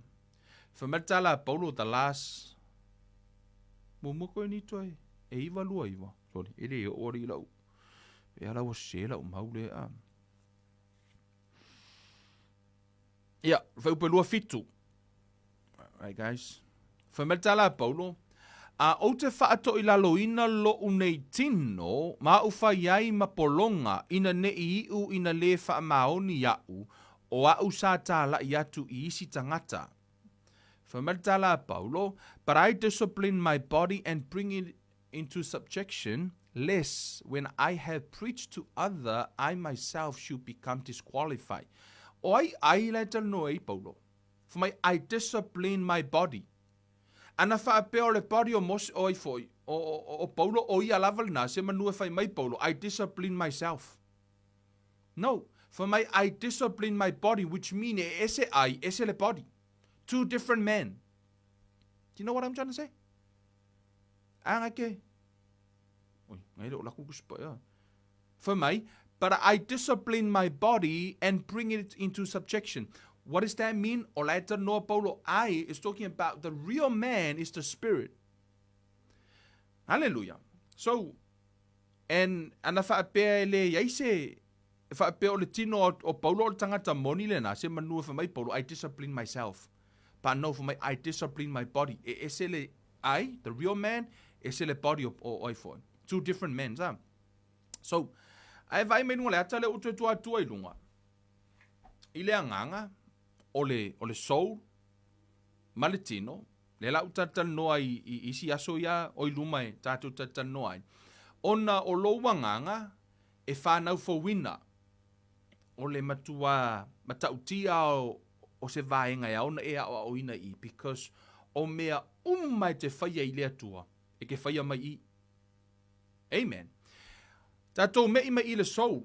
Faamatala Paulo ta las. Mua koe ni toi e iva lua iva. Sorry, ele o ori lau. E ala o se lau maule a. Ia, whau pelua fitu. Right, guys. Whametala Paulo. A o te whaato I laloina lo unei tino, ma ufa iai ma polonga ina ne iu ina le whaamaoni iau, o au sa tala I atu I isi tangata. Faamatalaina Paulo, but I discipline my body and bring it into subjection, lest when I have preached to other, I myself should become disqualified. Oi, ai le tano e Paulo. For my, I discipline my body. Ana whaapea le body o mos oi foi. O Paulo o ia laval na se manua whai mai Paulo. I discipline myself. No. For my, I discipline my body, which mean ese le body. Two different men. Do you know what I'm trying to say? Anga ke. Oi, ngai le o laku kuspa ya. For my, but I discipline my body and bring it into subjection. What does that mean? O laeta no Paulo, I is talking about the real man is the spirit. Hallelujah. So, and ana whaapea le yaise, whaapea o le tino o Paulo o tangata moni le na, se manua for my Paulo, I discipline myself. But no, for my, I discipline my body. Ese le I, the real man, ese le body o oifoi. Two different men, sa. So, ai vai menua le ata le utua tua I lunga. I le anganga, o le soul, ma le tino, le lau tatal noa I isi aso ia o I luma e tātou tatal noa. Ona o lo wanganga e whanau fawina. O le matua matautia o se vaenga ia ona e a o ina I. Because o mea umai te whaia I lea tua. E ke whaia mai I. Amen. Tātou mei mai I le soul.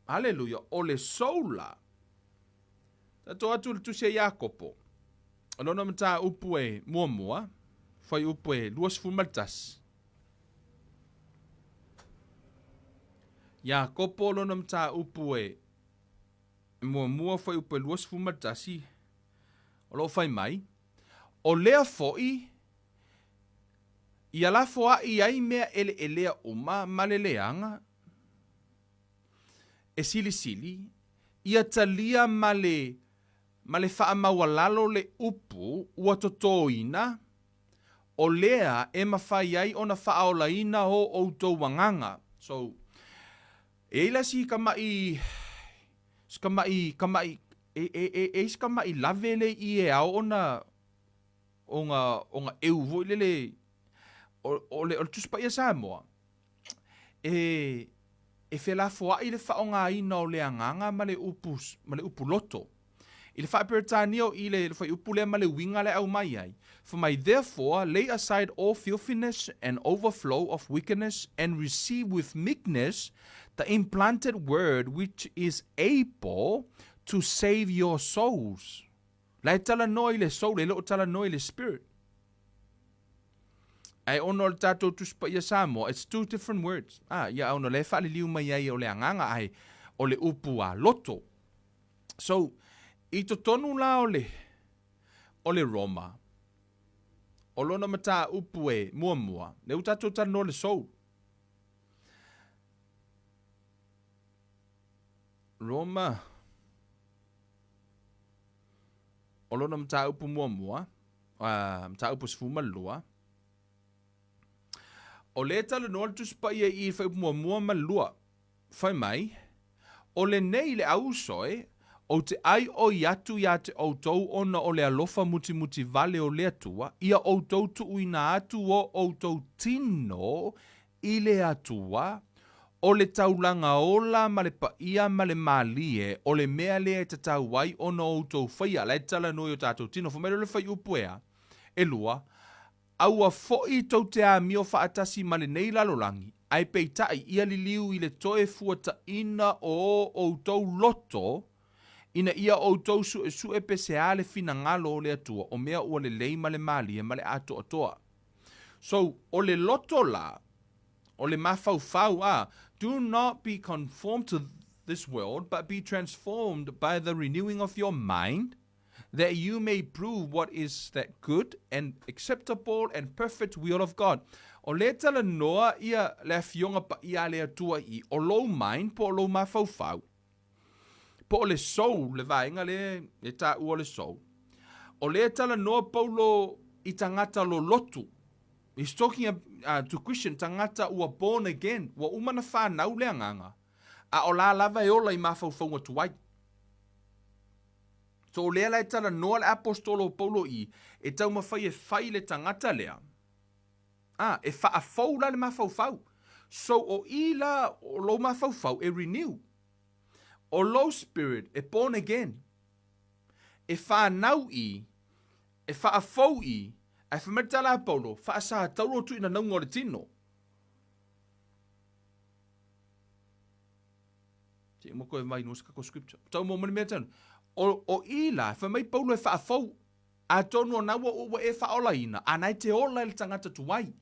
Hallelujah. O le soul la. Tato atu le tuse Iakopo. Alona mata upu e mua, fai upu e luas fumaltas. Iakopo alona mata upu e mua, fai upu e luas fumaltasi. Olo fai mai. O lea foi, I ala foa I ai mea elea uma maleleanga. E sili, ia talia male whaamawalalo le upu ua totoina, o lea e mawhai ai ona whaaolaina o outou wanganga. So, e lasi kamai lavele I e au ona onga euvo lele o le tuspa ia Samoa. E whela foa I le whaonga ina o le anganga ma le upu loto. I le whaperetania o I le whai upu lea ma le winga le au mai ai. For my therefore lay aside all filthiness and overflow of wickedness and receive with meekness the implanted word which is able to save your souls. Lai tala noi le soul, le lo tala noi le spirit. Ai ono le tatou tuspa ia Samoa, it's two different words. Ia ono le whaali liu mai ai o le anganga ai o le upu a loto. So, I to tonu la o le Roma. O lona mata upu e mua. Le utatou tano le soul. Roma. O lona mata upu mua. Mata upu sfuma lua. O le tala no tuspa ia I whai mua malua. Whai mai. O le nei le au soe. O te ai o iatu ia te outou ona o le alofa muti vale o le atua. Ia outou tu uina atu o outou tino I le atua. O le taulanga ola ma le paia ma le malie. O le mea lea te tau wai ona outou whaia. Lai tala no o tātou tino. Fumere le whai upuea. E lua. Aua foi tau te a mio whaatasi ma le nei lalolangi. Ai peitai ia li liu I le toe fuata ina o outou loto. Ina ia outou su e pesea le fina ngalo o le atua. O mea ua le lei ma le mali e ma le ato atoa. So, o le loto la. O le MAFAUFAU do not be conformed to this world, but be transformed by the renewing of your mind, that you may prove what is that good and acceptable and perfect will of God. O le tala noa ia le fionga pa ia le atua I o low mind po o low mafaufau. Po o le sou le vaenga le ta ua le sou. O le tala noa paulo I tangata lo lotu. He's talking to Christian tangata ua born again. Wa umana whanau le anganga. A o la lava e ola I mafaufaunga tuai. So o lea lai tala noa le apostolo paulo I e tau mawhai e whai le tangata lea. E whaafau la le mafaufau. So o I la o lo mafaufau e renew. O low spirit e born again. E whanau I, e whaafau I, ai whametala paulo, whaasa tauro tu ina naunga o le tino. Te mo koe mai nuska ko scripture. Tau mo mani mea tanu. O I la, whamai paulo e whaafau, a tonu o naua ua e whaola ina, anai te ola le tangata tuai.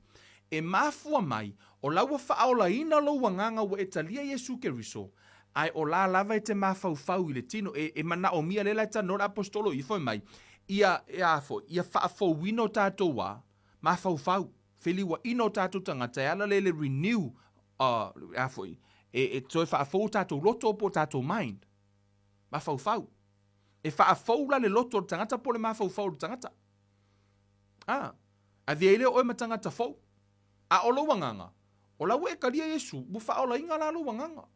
E mafua mai, o laua whaola ina lo wanganga ua e talia Yesu Keriso, ai o la lava e te mafaufau I le tino, e mana o mia lela e tano apostolo I foi mai, ia whaafau wino tātou wa, mafaufau, whiliwa ino tātou tangata, e ala lele renew, foi, e toi whaafau tātou loto po tātou mind, mafaufau, e whaafau la le loto tangata po le mafaufau tangata. A viele o e matangata fau, a o lo wanganga, o lau e karia Yesu, bu whaola inga la lo wanganga.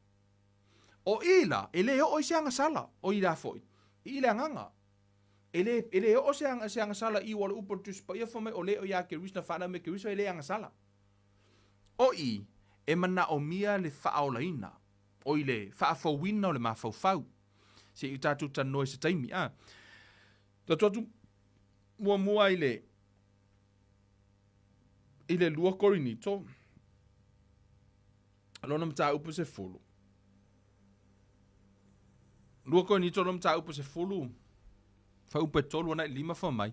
O ila, ele o seanga sala, o ila foi. Ile anganga. Ele o seanga sala I wala uportus pa ia fome o le o ya ke risna fana me ke risna ele anga sala. O I, e mana o mia le whaola ina. O ile whaafau wina o le mafaufau. Se I tatu tanoi se taimi. Tatu mua ile lua korinito. Alona mta upu se fulu. Lua korinito alona mta upu se fulu. Fa upe tolu ana lima fa mai.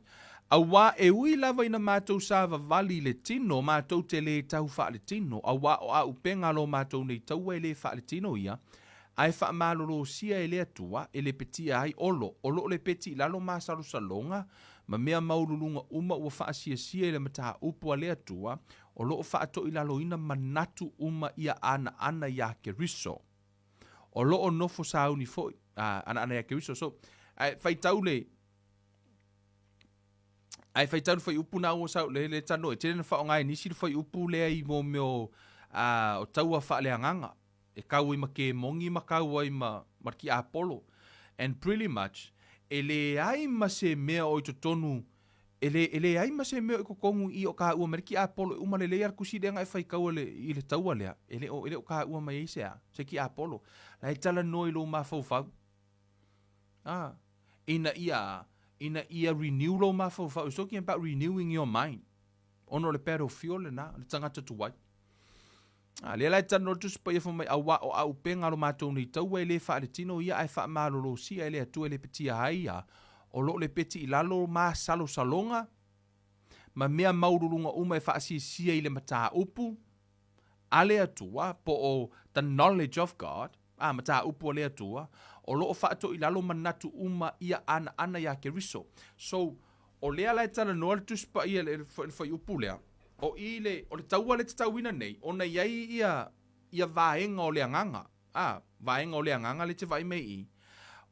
A wā e ui lava ina mātou sāva vali le tino, mātou te le tau wha le tino. A wā o a upenga lo mātou nei tau e le wha le tino ia. Ai wha mālolo sia e le atua, e le petia ai olo. Olo le peti lalo māsaro salonga, ma mea maululunga uma ua wha sia e le mataha upua le atua, olo o wha ato I lalo ina manatu uma ia ana ia ke riso. Olo o nofo sauni foi, ana ia ke riso. So, whai tau le, ai fai tau fai upu na o sau le tano e tene fa ngai nisi fai upu le ai mo meo o tau fa le anganga e kau I make mongi ma kau ai ma marki Apollo and pretty much ele ai ma se mea o tonu ele ai ma se mea ko kongu I o ka u marki Apollo uma le ar kusi de ngai fai kau le I le tau le ele o ka u ma isa se ki Apollo la tala no I lo ma fau ina ia renew lo mafaufa. It's talking about renewing your mind. Ono le pero fiole na, le tangata tuwai. Le lai tano tu spa ia fomai awa o au penga lo mātou ni tau e le wha le tino ia ai wha mālo lo sia e le atua le peti a haia. O lo le peti I lalo mā salo salonga. Ma mea maururunga uma e wha sia I le mataa upu. A le atua po o the knowledge of God. Mataa upu a le atua. O loo whaato I lalo manatu uma ia ana ia ke riso. So, o lea lai tana noa le tuspa ia le whai upu lea. O le taua le tatauina nei, o na iai ia vaenga o le anganga. Vaenga o le anganga le te vai mei I.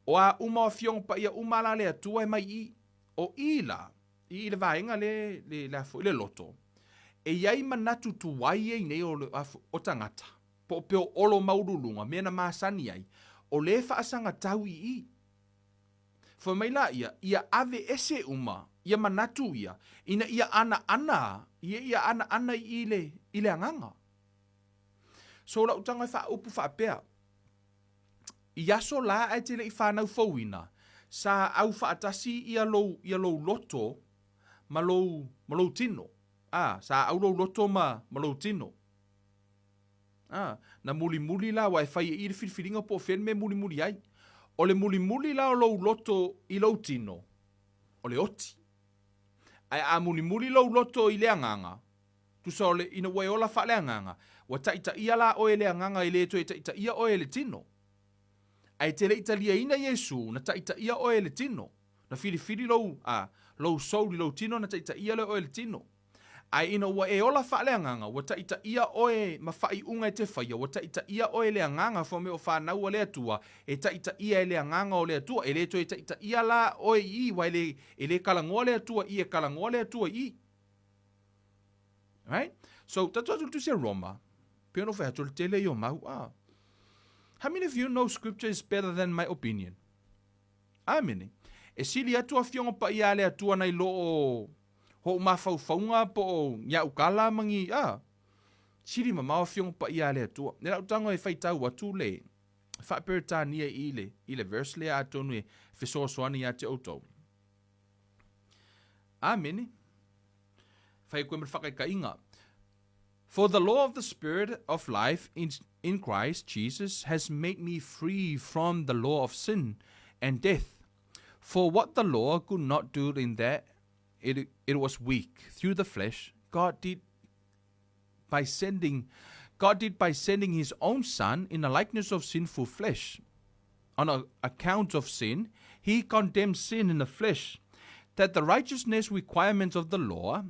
O a uma o fiong pa ia uma la le atua e mai I. O I le vaenga le loto. E iai manatu tuwai e nei o tangata. Po peo olo maurulunga, mena maasani ai. O le whaasanga tau I. Fo mai la ia ave ese uma, ia manatu ina ia ana I le anganga. So la utanga wha upu wha pea. Ia so la ai te le I whanau fauina, sa au wha atasi ia lo loto, ma lo tino. Sa au lo loto ma lo tino. Na muli la wa fai I le filfilinga po fen me muli ai. O le muli la o lo loto I lo tino. O le oti. Ai a muli lo loto I le anganga. Tu sa le ina wai ola fa le anganga. Wa taita ia la o le anganga I le to taita ia o le tino. Ai te le italia ina Yesu na taita ia o le tino. Na fili lo souli lo tino na taita ia le o le tino. Ai ina ua e ola wha lea nganga, wa ta ita ia oe ma whai unga e te whaia, wa ta ita ia oe lea nganga wha me o whanau o lea tua, e ta ita ia e lea nganga o lea tua, e le to e ta ita ia la oe I, wa e le kalangoa lea tua I, e kalangoa lea tua I. Right? So, tatu atu tu se Roma, pia no wha atul tele yo mau, How many of you know scripture is better than my opinion? Amene. E sili atu a fionga pa ia lea tua nei lo o ho mafaufaunga po nya ukala mangi siri mama fiong pa ia le tua nela utango e fai tau atu le fa peritania ile verse le atonu e fiso soani ya te auto amen fai ko me fa ka inga for the law of the spirit of life in Christ Jesus has made me free from the law of sin and death. For what the law could not do in that it was weak through the flesh, God did by sending his own Son in the likeness of sinful flesh. On account of sin, he condemned sin in the flesh, that the righteous requirements of the law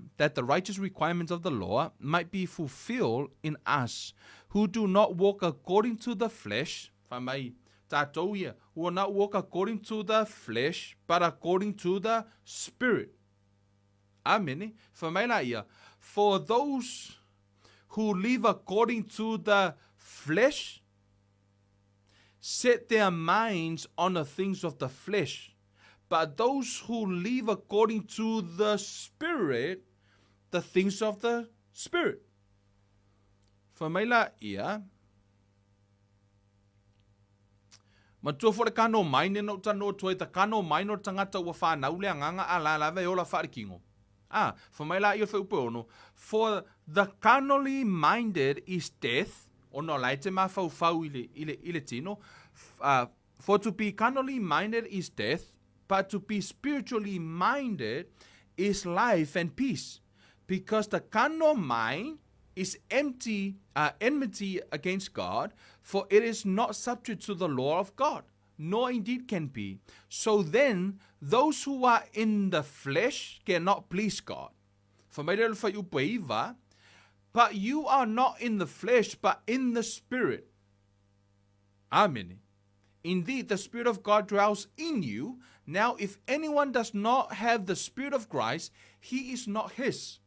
might be fulfilled in us, who do not walk according to the flesh, who will not walk according to the flesh, but according to the Spirit. Amen. For those who live according to the flesh set their minds on the things of the flesh, but those who live according to the Spirit, the things of the Spirit. Matua fore kano maine no tano toi ta kano maino tangata ua whanau lea nganga ala lave ola wharikingo. Whamaila I o ono. For the carnally minded is death, o no laite MAFAUFAU ile tino. For to be carnally minded is death, but to be spiritually minded is life and peace. Because the carnal mind is enmity against God, for it is not subject to the law of God, nor indeed can be. So then, those who are in the flesh cannot please God. But you are not in the flesh, but in the Spirit. Amen. Indeed, the Spirit of God dwells in you. Now, if anyone does not have the Spirit of Christ, he is not his.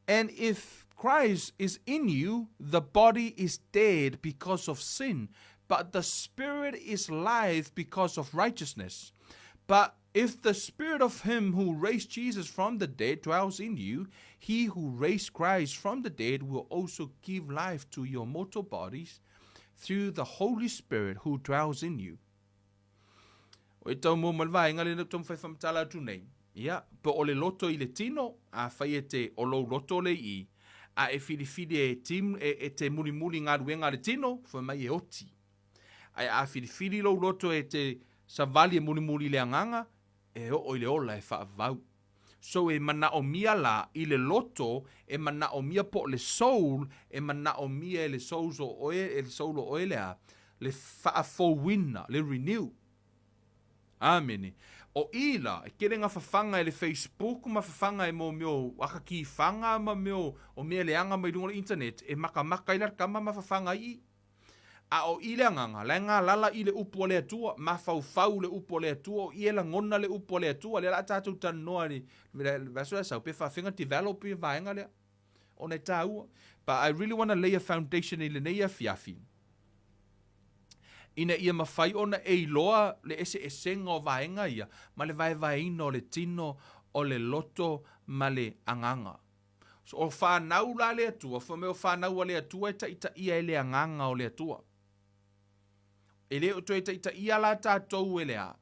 And if Christ is in you, the body is dead because of sin, but the Spirit is life because of righteousness. But if the Spirit of him who raised Jesus from the dead dwells in you, he who raised Christ from the dead will also give life to your mortal bodies through the Holy Spirit who dwells in you. Ia, po ole loto I le tino, a whai te olo loto le I, a e whiriwhiri te mulimuli ngā ruenga le tino, wha mai e oti. A whiriwhiri lo loto te savali e mulimuli le anganga, e o ile ola e whaavau. So e mana o mia la I le loto, e mana o mia po le soul, e mana o mia le soul o oe lea, le whaafowina, le renew. Amen. O ila, e kere ngā whawhanga e le Facebook, ma whawhanga e mo meo wakaki whanga, ma meo o mea leanga mai runga le internet, e maka ila kama ma whawhanga I. A o ila nganga, le ngā lala I le upo le atua, MAFAUFAU le upo le atua, o iela ngona le upo le atua, le la tātou tanoa ni, vasua sau, pe whawhinga develop I vaenga lea, o ne tāua. But I really want to lay a foundation I le neia fiafi. Ina ia mawhai ona e loa le ese esenga o vaenga ia, ma le vaevaina o le tino, o le loto, ma le anganga. So o whanau la le atua, whameo whanau a le atua, e ta ita ia e le anganga o le atua. E le o to e ta ita ia la tātou e lea,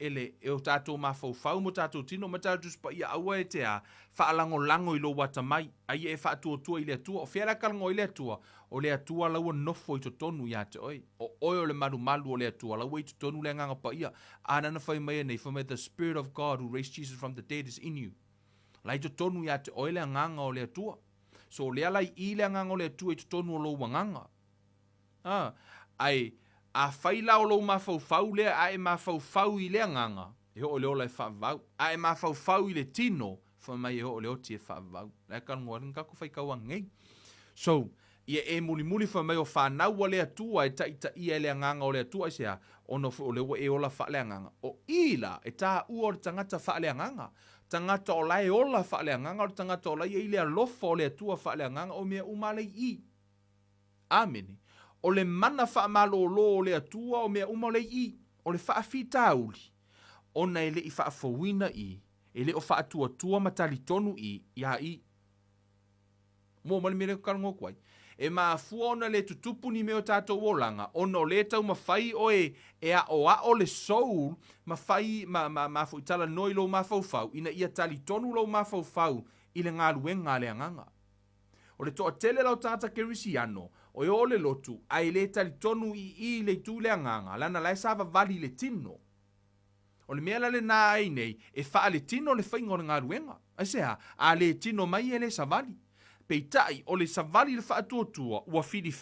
e o tātou MAFAUFAU mo tātou tino, ma tātou spa ia aua e te a, whaalango I lo watamai, a ia e whaatua I le atua, o whiara kalango I le atua, o le atua laua nofo I to tonu ia te oi. O oi o le maru o le atua laua I to tonu le nganga pa ia. Anana whai mai nei, for me the Spirit of God who raised Jesus from the dead is in you. Lai to tonu ia te oi le nganga o le atua. So le alai I le nganga o le atua I to tonu o lo wanganga. Ai, a whaila o lo MAFAUFAU lea, a e MAFAUFAU I le nganga. E o le ola e whaavau. A e MAFAUFAU I le tino, fa mai o le oti e whaavau. Lai ka ngoa ringa ko whaikau angei. So, ia e muli fa mai o whanau o le atua e taita ia le anganga o le atua e sea ono o le e ola wha le anganga. O ila e tā ua o le tangata wha le anganga. Tangata o lai ola wha le anganga o le tangata o lai e ile a lofa o le atua wha le anganga o mea umale I. Amene. O le mana wha malolo o le atua o mea umale I. O le wha fita uli. Ona ele I wha fawina I. Ele o wha tua matali tonu I. Ia I. Mo mali mele karango kwai. E maafua ona le tutupu ni meo tātou o langa. Ona o le tau mawhai o e a o le soul mawhai mafu itala noi lo mafaufau. Ina ia tali tonu lo mafaufau i le ngā luenga le anganga. O le toa tele lau tata kerisiano. O e o le lotu ai le tali tonu I le tu le anganga. Lana lai sava vali le tino. O le mea le nā ai nei e wha le tino le whaingo le ngā luenga. Aisea, a le tino mai e le savali. Peitai o le savali le whaatuatua ua fili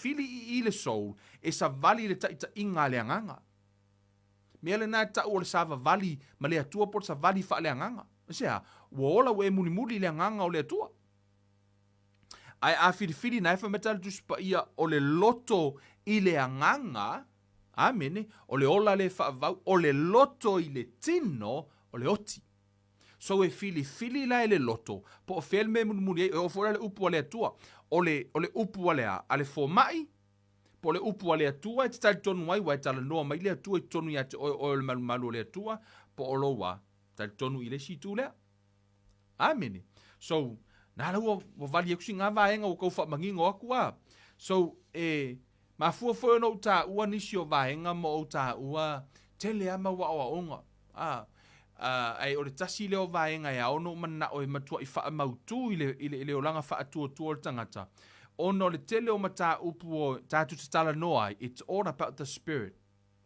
I le soul e savali le taita inga le anganga. Mea le nā tau o le sava vali ma le atua por savali wha le anganga. Sea, ua ola ue muli le anganga o le atua. Ai a fili na efa metale tuspa ia o le loto I le anganga, amene, o le ola le whaavau, o le loto I le tino, o le oti. So e fili la le loto. Po o fel me muni e o fora le upu ale atua. O le upu ale a le fomai. Po le upu ale atua e tali tonu ai wa e tala noa mai le atua e tonu ia te o le malu le atua. Po o loa tali tonu I le situ lea. Amene. So, nā lau o vali ekusi ngā vaenga o kau whamangingo akua. So, mafua fo no ta ua nisi o vaenga mo o ta ua tele ama wa o onga. Ai o le tasi leo vaenga e ono mana o e matua I wha mautu I le o langa wha atua o le tangata. Ono le tele o mata upu o tātu te tala noa, it's all about the spirit.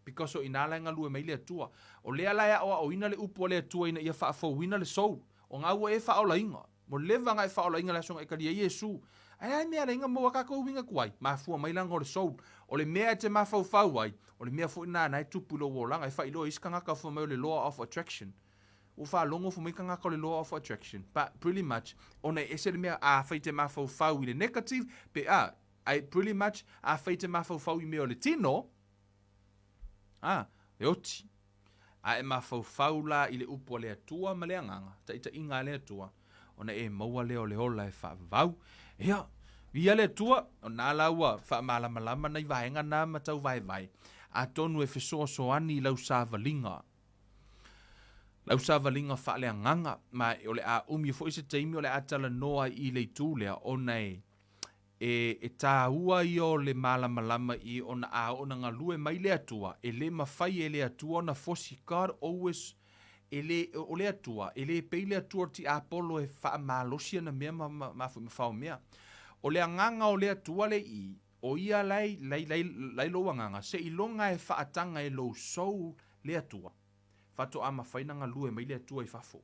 Because o ina lainga lue mai le atua. O lea laia o ina le upu o le atua ina ia wha afo wina le soul. O ngā ua e wha o lainga. Mo lewa ngai wha o lainga le songa e karia Yesu. Ai mea lainga mo wakako winga kuai. Mafua mai langa o le soul. O le mea te mafaufau ai. O le mea fo ina nai tupu lo o langa. E wha ilo iska ngaka fo mai o le law of attraction. O wha longo fo mai ngaka o le law of attraction. But pretty much, ona ese le mea a whaite mafaufau I le negative. Pe ai pretty much a whaite mafaufau I mea o le tino. Le oti. A e mafaufau la I le upo le atua ma le anganga. Ta ita inga le atua. Ona e maua leo le ola e whaavau. Ia, via le atua, o nā laua whaamalama nei vaenga nā matau vai. A tonu e whesoa soani lau sāvalinga. Lau sāvalinga wha le anganga. Ma o le a umi fo ise teimi o le atala noa I le tūlea. Ona e tā ua I o le malama I ona a ona ngalue mai le atua. E le mawhai e le atua na fosi God always o le atua, ele pei le atua ti apolo e wha malosia na mea mawhau mea. O le anganga o le atua le I, o ia lai lo anganga, se ilonga e wha atanga e lo sou le atua. Fato ama whainanga lue mai le atua I whafo.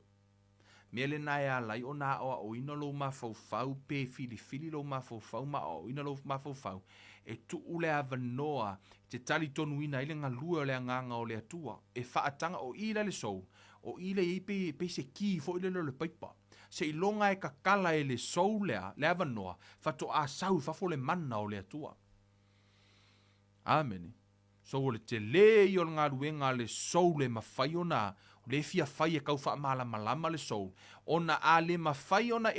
Mea le nai a lai o nā o ina lo mawhau pe fili lo mawhau ma o ina lo mawhau. E tu ule ava noa, te tali tonu ina ile ngā lue o le anganga o le atua. E wha atanga o ila le sou. O ile I pe se ki fo ile le paipa. Se ilonga e kakala e le sou lea, le ava noa, fato a sau fafo le mana o le atua. Amen. So o le te le I o ngā ruenga le sou le mawhai ona, le fia whai e kau wha malama le sou. Ona a le mawhai ona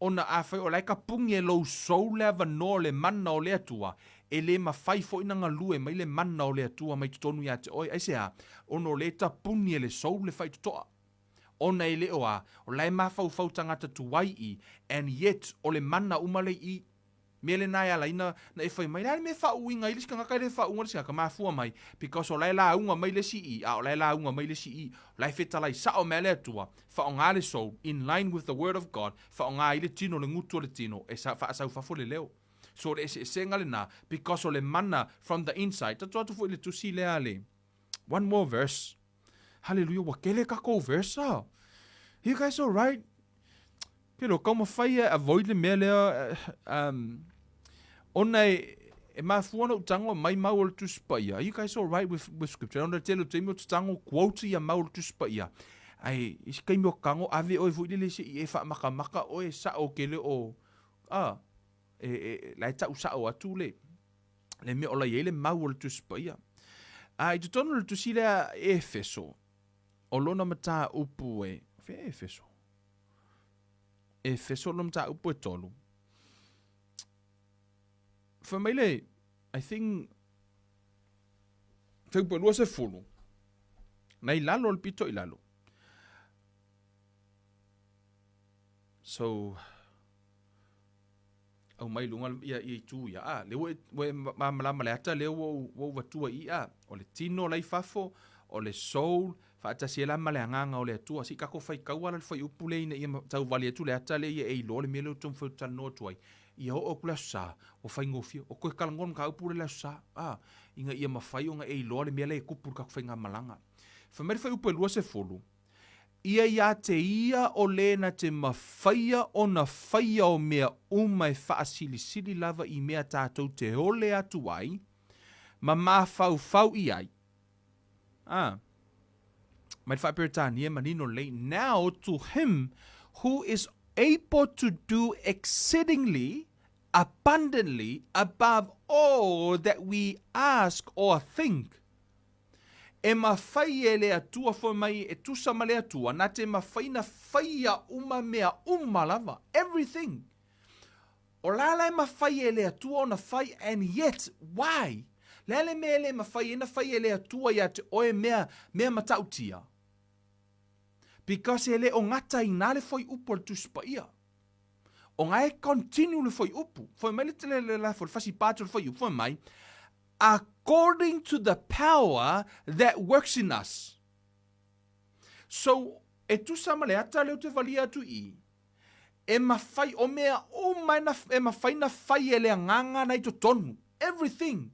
ona a whai o laika pungi e lo sou le ava noa le mana o le atua. E le mawhai fo ina ngā lue mai le mana o le atua mai tutonu ia te oi. Aisea, ono le tapuni e le sou le whai tutoa. Ona e le oa, o lai mafaufau tangata tuwai I, and yet o le mana umale I. Mea le nai ala ina na e whai mai, lai me wha uinga I, liska ngakai le wha unga liska ka mafua mai, because o lai la unga mai le si I, o lai la unga mai le si I, lai feta lai sao mea le atua, wha o ngā le sou, in line with the word of God, wha o ngā I le tino le ngutu le tino, e sa wha asau whafo le leo. So le se senga le na, because o le mana from the inside. Tatu atu fo ile tusi le ale. One more verse. Hallelujah. Wakele kako verse. You guys all right? Pero kama whai avoid le mea lea. Ona e mafuana utango mai mau le tusipaia. You guys all right with scripture? Ona telo teimo tutango quote ia mau le tusipaia. Ai, isi kai mo kango ave o fu le se e fa maka o e sa o kele o lai ta usa o atu le me ola yele mau le tu spaia. I tu tonu le tu sila Efeso. O lona mata upu fe Efeso. Efeso lona mata upu tolu. Fa mai I think fe pelu se fulu. Nei lalo le pito I lalo. So au mai lunga ia tu ia le we malama le ata le wo vatua ia o le tino lai fafo o le soul fa ta se la male nganga o le tua si ka ko fai kaua le fai upule ina ia tau vale tu le ata le ia e lo le mele tum fa ta no tuai ia o kula sa o fai ngofio o ko kalangon ka upule la sa inga ia mafai o nga e lo le mele e kupur ka fai nga malanga fa mer fai upule se fulu ia te ia o lena te mawhaia o na whaia o mea umai whaasili lava I mea tātou te ole atu ai, ma MAFAUFAU I ai. Mai whaperetania manino lei. Now to him who is able to do exceedingly, abundantly, above all that we ask or think, e mawhai e lea tua fo mai e tusa ma lea tua, na te mawhai na whaia mea lava. Everything. O lala e mawhai e lea tua o na whai, and yet, why? Lele mea le mawhai e na whai e lea tua ia te oe mea matautia. Because e le o ngata I nale foi upo le tuspa ia. O ngai continue le foi upu. Foi mai le tele le la foi fasi pato le foi upu. Foi mai. According to the power that works in us. So, e tu sama le ata leo te valia atu I. E mawhai o mea o mai na e mawhai na whai e lea nganga nei to tonu. Everything.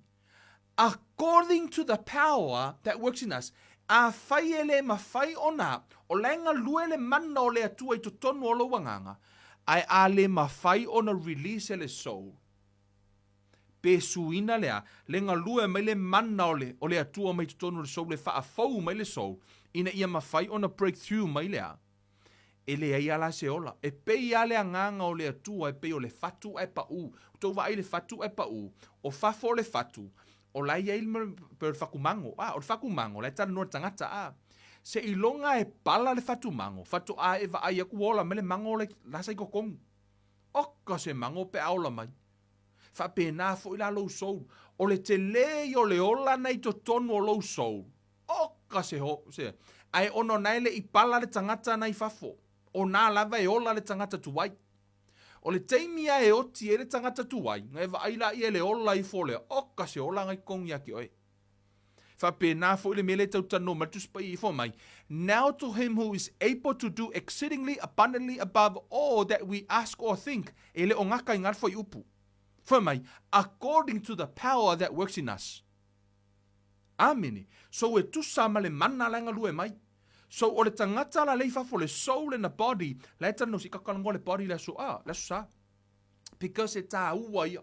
According to the power that works in us. A whai e le mawhai o na. O lenga lue le mana o le atua I to tonu o lo wanganga. Ai a le mawhai o na release le soul. Pe suina lea, le ngalua mai le mana o le atua mai tutonu le soul, le whaafau mai le soul, ina ia mawhai o na breakthrough mai lea. E le ai ala se ola, e pe ia le anganga o le atua, e pe o le fatu e pa u, tau vai le fatu e pa u, o fafo le fatu, o lai ia ilma per whakumango, o le whakumango, lai tana nora tangata, se ilonga e pala le fatu mango, fatu a e va ai aku ola, me le mango le lasai kokongu. Oka se mango pe aula mai. Fa pena fo ila lo soul o le tele o le ola nei to tonu o lo soul o ka se ai ono nai le ipala le tangata nei fafo o na lava e ola le tangata tuai o le teimia e oti e le tangata tuai ngai va ila I le ola I fo le o ka se ola ngai kongi aki oi fa pena fo ile mele tau tano matus pa I fo mai now to him who is able to do exceedingly abundantly above all that we ask or think ele o ngaka I ngar fo I upu for mai, according to the power that works in us. Amen. So e tu sama le mana langa lue mai. So o le tangata la leifa for le soul and the body, la eta no si kakalango le body la so sa. Because e ta ua ia.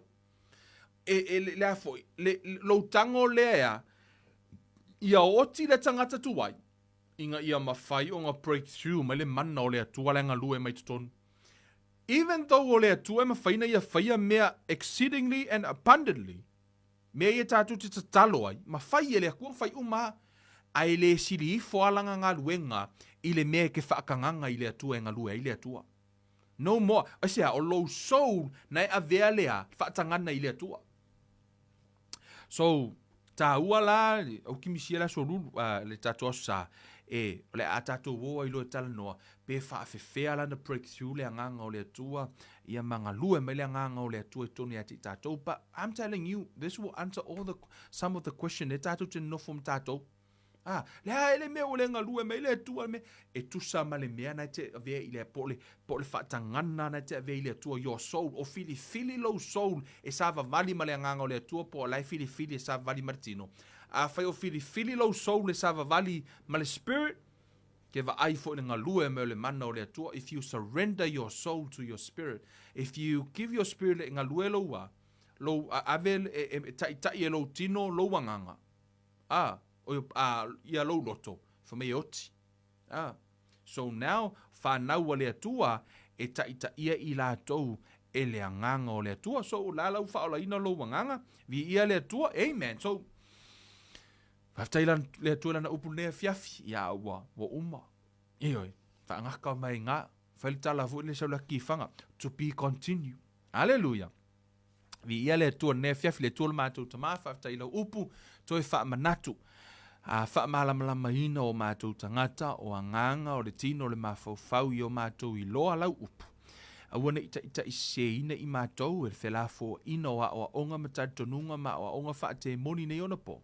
Le afo, lo tango lea, ia oti le tangata tuai. Inga ia mawhai o ngā breakthrough, mai le mana o lea tualenga lue mai tutonu. Even though o lea tua mawhaina ia whaia mea exceedingly and abundantly, mea ia tātou te tatalo ai, mawhai e lea kua whai uma, ai le siri I foalanga ngā luenga, I le mea ke whaakanganga I lea tua e ngā lue, I lea tua. No more, asea, o low soul, nai a vea lea, whaatangana I lea tua. So, tā ua la, au kimisia la sorulu, le tātou sa, le a tātou woa I loe tala noa, pe whaafewhea lana breakthrough le anganga o le atua, ia manga lue me le anganga o le atua I toni ati tātou, but I'm telling you, this will answer some of the question, e tātou te nofo tātou. Le ele mea o le ngalue me le atua me, e tusa ma le mea na te avea I le po le whaatangana na te avea I le atua, your soul, o fili low soul, e sa vavali ma le anganga o le atua, po lai fili e sa vavali martino. Whai o fili low soul, e sa vavali ma le spirit, ke va ai fo nga lue me le mana o le atua, if you surrender your soul to your spirit, if you give your spirit nga lue lo ave tai e lo tino lo wanganga. Ia lo LOTO, for me oti. So now, whanau o le atua, e taita ia I lātou e le anganga o le atua. So la lau whaolaina lo wanganga, vi ia le atua, amen. So, whaftaila le atua lana upu nea fiafi, ia ua, wa uma. Ioi, whaangaka mai ngā, whailitala fu le saula kifanga, to be continue. Hallelujah. Vi ia le atua nea fiafi, le atua le mātou tamā, whaftaila upu, toi whaamanatu. Whaamalamalama ina o mātou tangata, o anganga, o le tino, le mafaufau I o mātou I loa lau upu. Awana ita I se ina I mātou, e whelafo ina o a onga matatonunga ma o onga whaate moni nei ona po.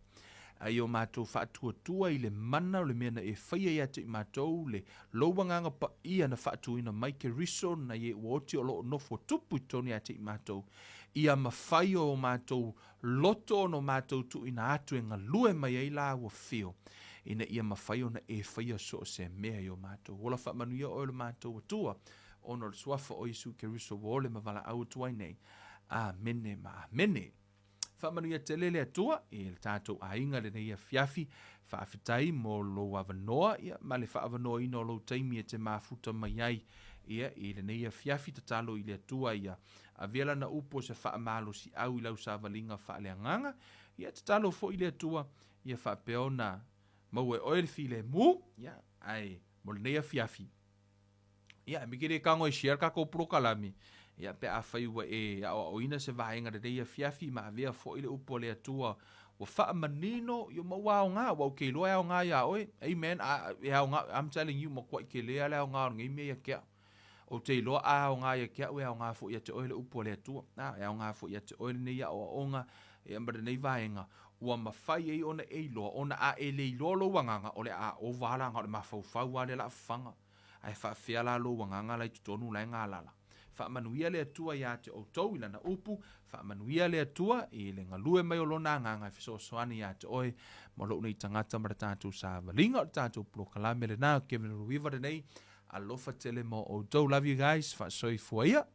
Ai o mātou whaatua I le mana o le mea na e whaia ia te I mātou, le lauwanganga pa ia na whaatuina mai ke riso na ye uoti o loo nofo tupu I toni ate I mātou. Ia mawhai o mātou loto no mātou tu ina atu e ngalue mai ai la ua whio. Ina ia mawhai o na e whaia so se mea I o mātou. Wola whaamanuia o le mātou atua, ono le suafa o Isu ke riso wole mawala au tuai nei. Amene ma amene. Whaamanuia te lele atua, e le tātou ainga le nei a fiafi, whaafitai mo lo avanoa, ia, ma le whaavanoa ino lo taimi e te mafuta mai ai, ia, e le nei a fiafi ta talo I le atua, ia, a vela na upo se whaamalo si au I lau sa valinga whaaleanganga, ia, ta talo fo I le atua, ia whaapeona, maue oe le file mu, ia, ai, mo le nei a fiafi. Ia, mikire kango e share kako prokalami, ia pe a whaiwa e a oina se vaenga de reia fiafi ma avea fo ile upo le atua wa wha manino yo ma wao ngā wau ke loa ao ngā ia oe amen I'm telling you ma kwa ke lea le ao ngā ngai mea kia o te loa ao ngā ia kia ue ao ngā fo ia te oile upo le atua ao ngā fo ia te oile ne ia o onga e ambare nei vaenga ua mawhai e ona e loa ona a e le loa lo wanganga o le a o wala ngā o le mafaufau a le la whanga ai wha whiala lo wanganga lai tutonu lai ngā lala Whaamanuia le atua ia te o tau ila na upu, whaamanuia le atua I le ngalue mai o lona nganga I fiso soani ia te oe, mo lo nei tangata mara tātou sa valinga o tātou prokalame le nā, Kevin Ruiva renei, alofa tele mo o tau, love you guys, wha soi fuaia.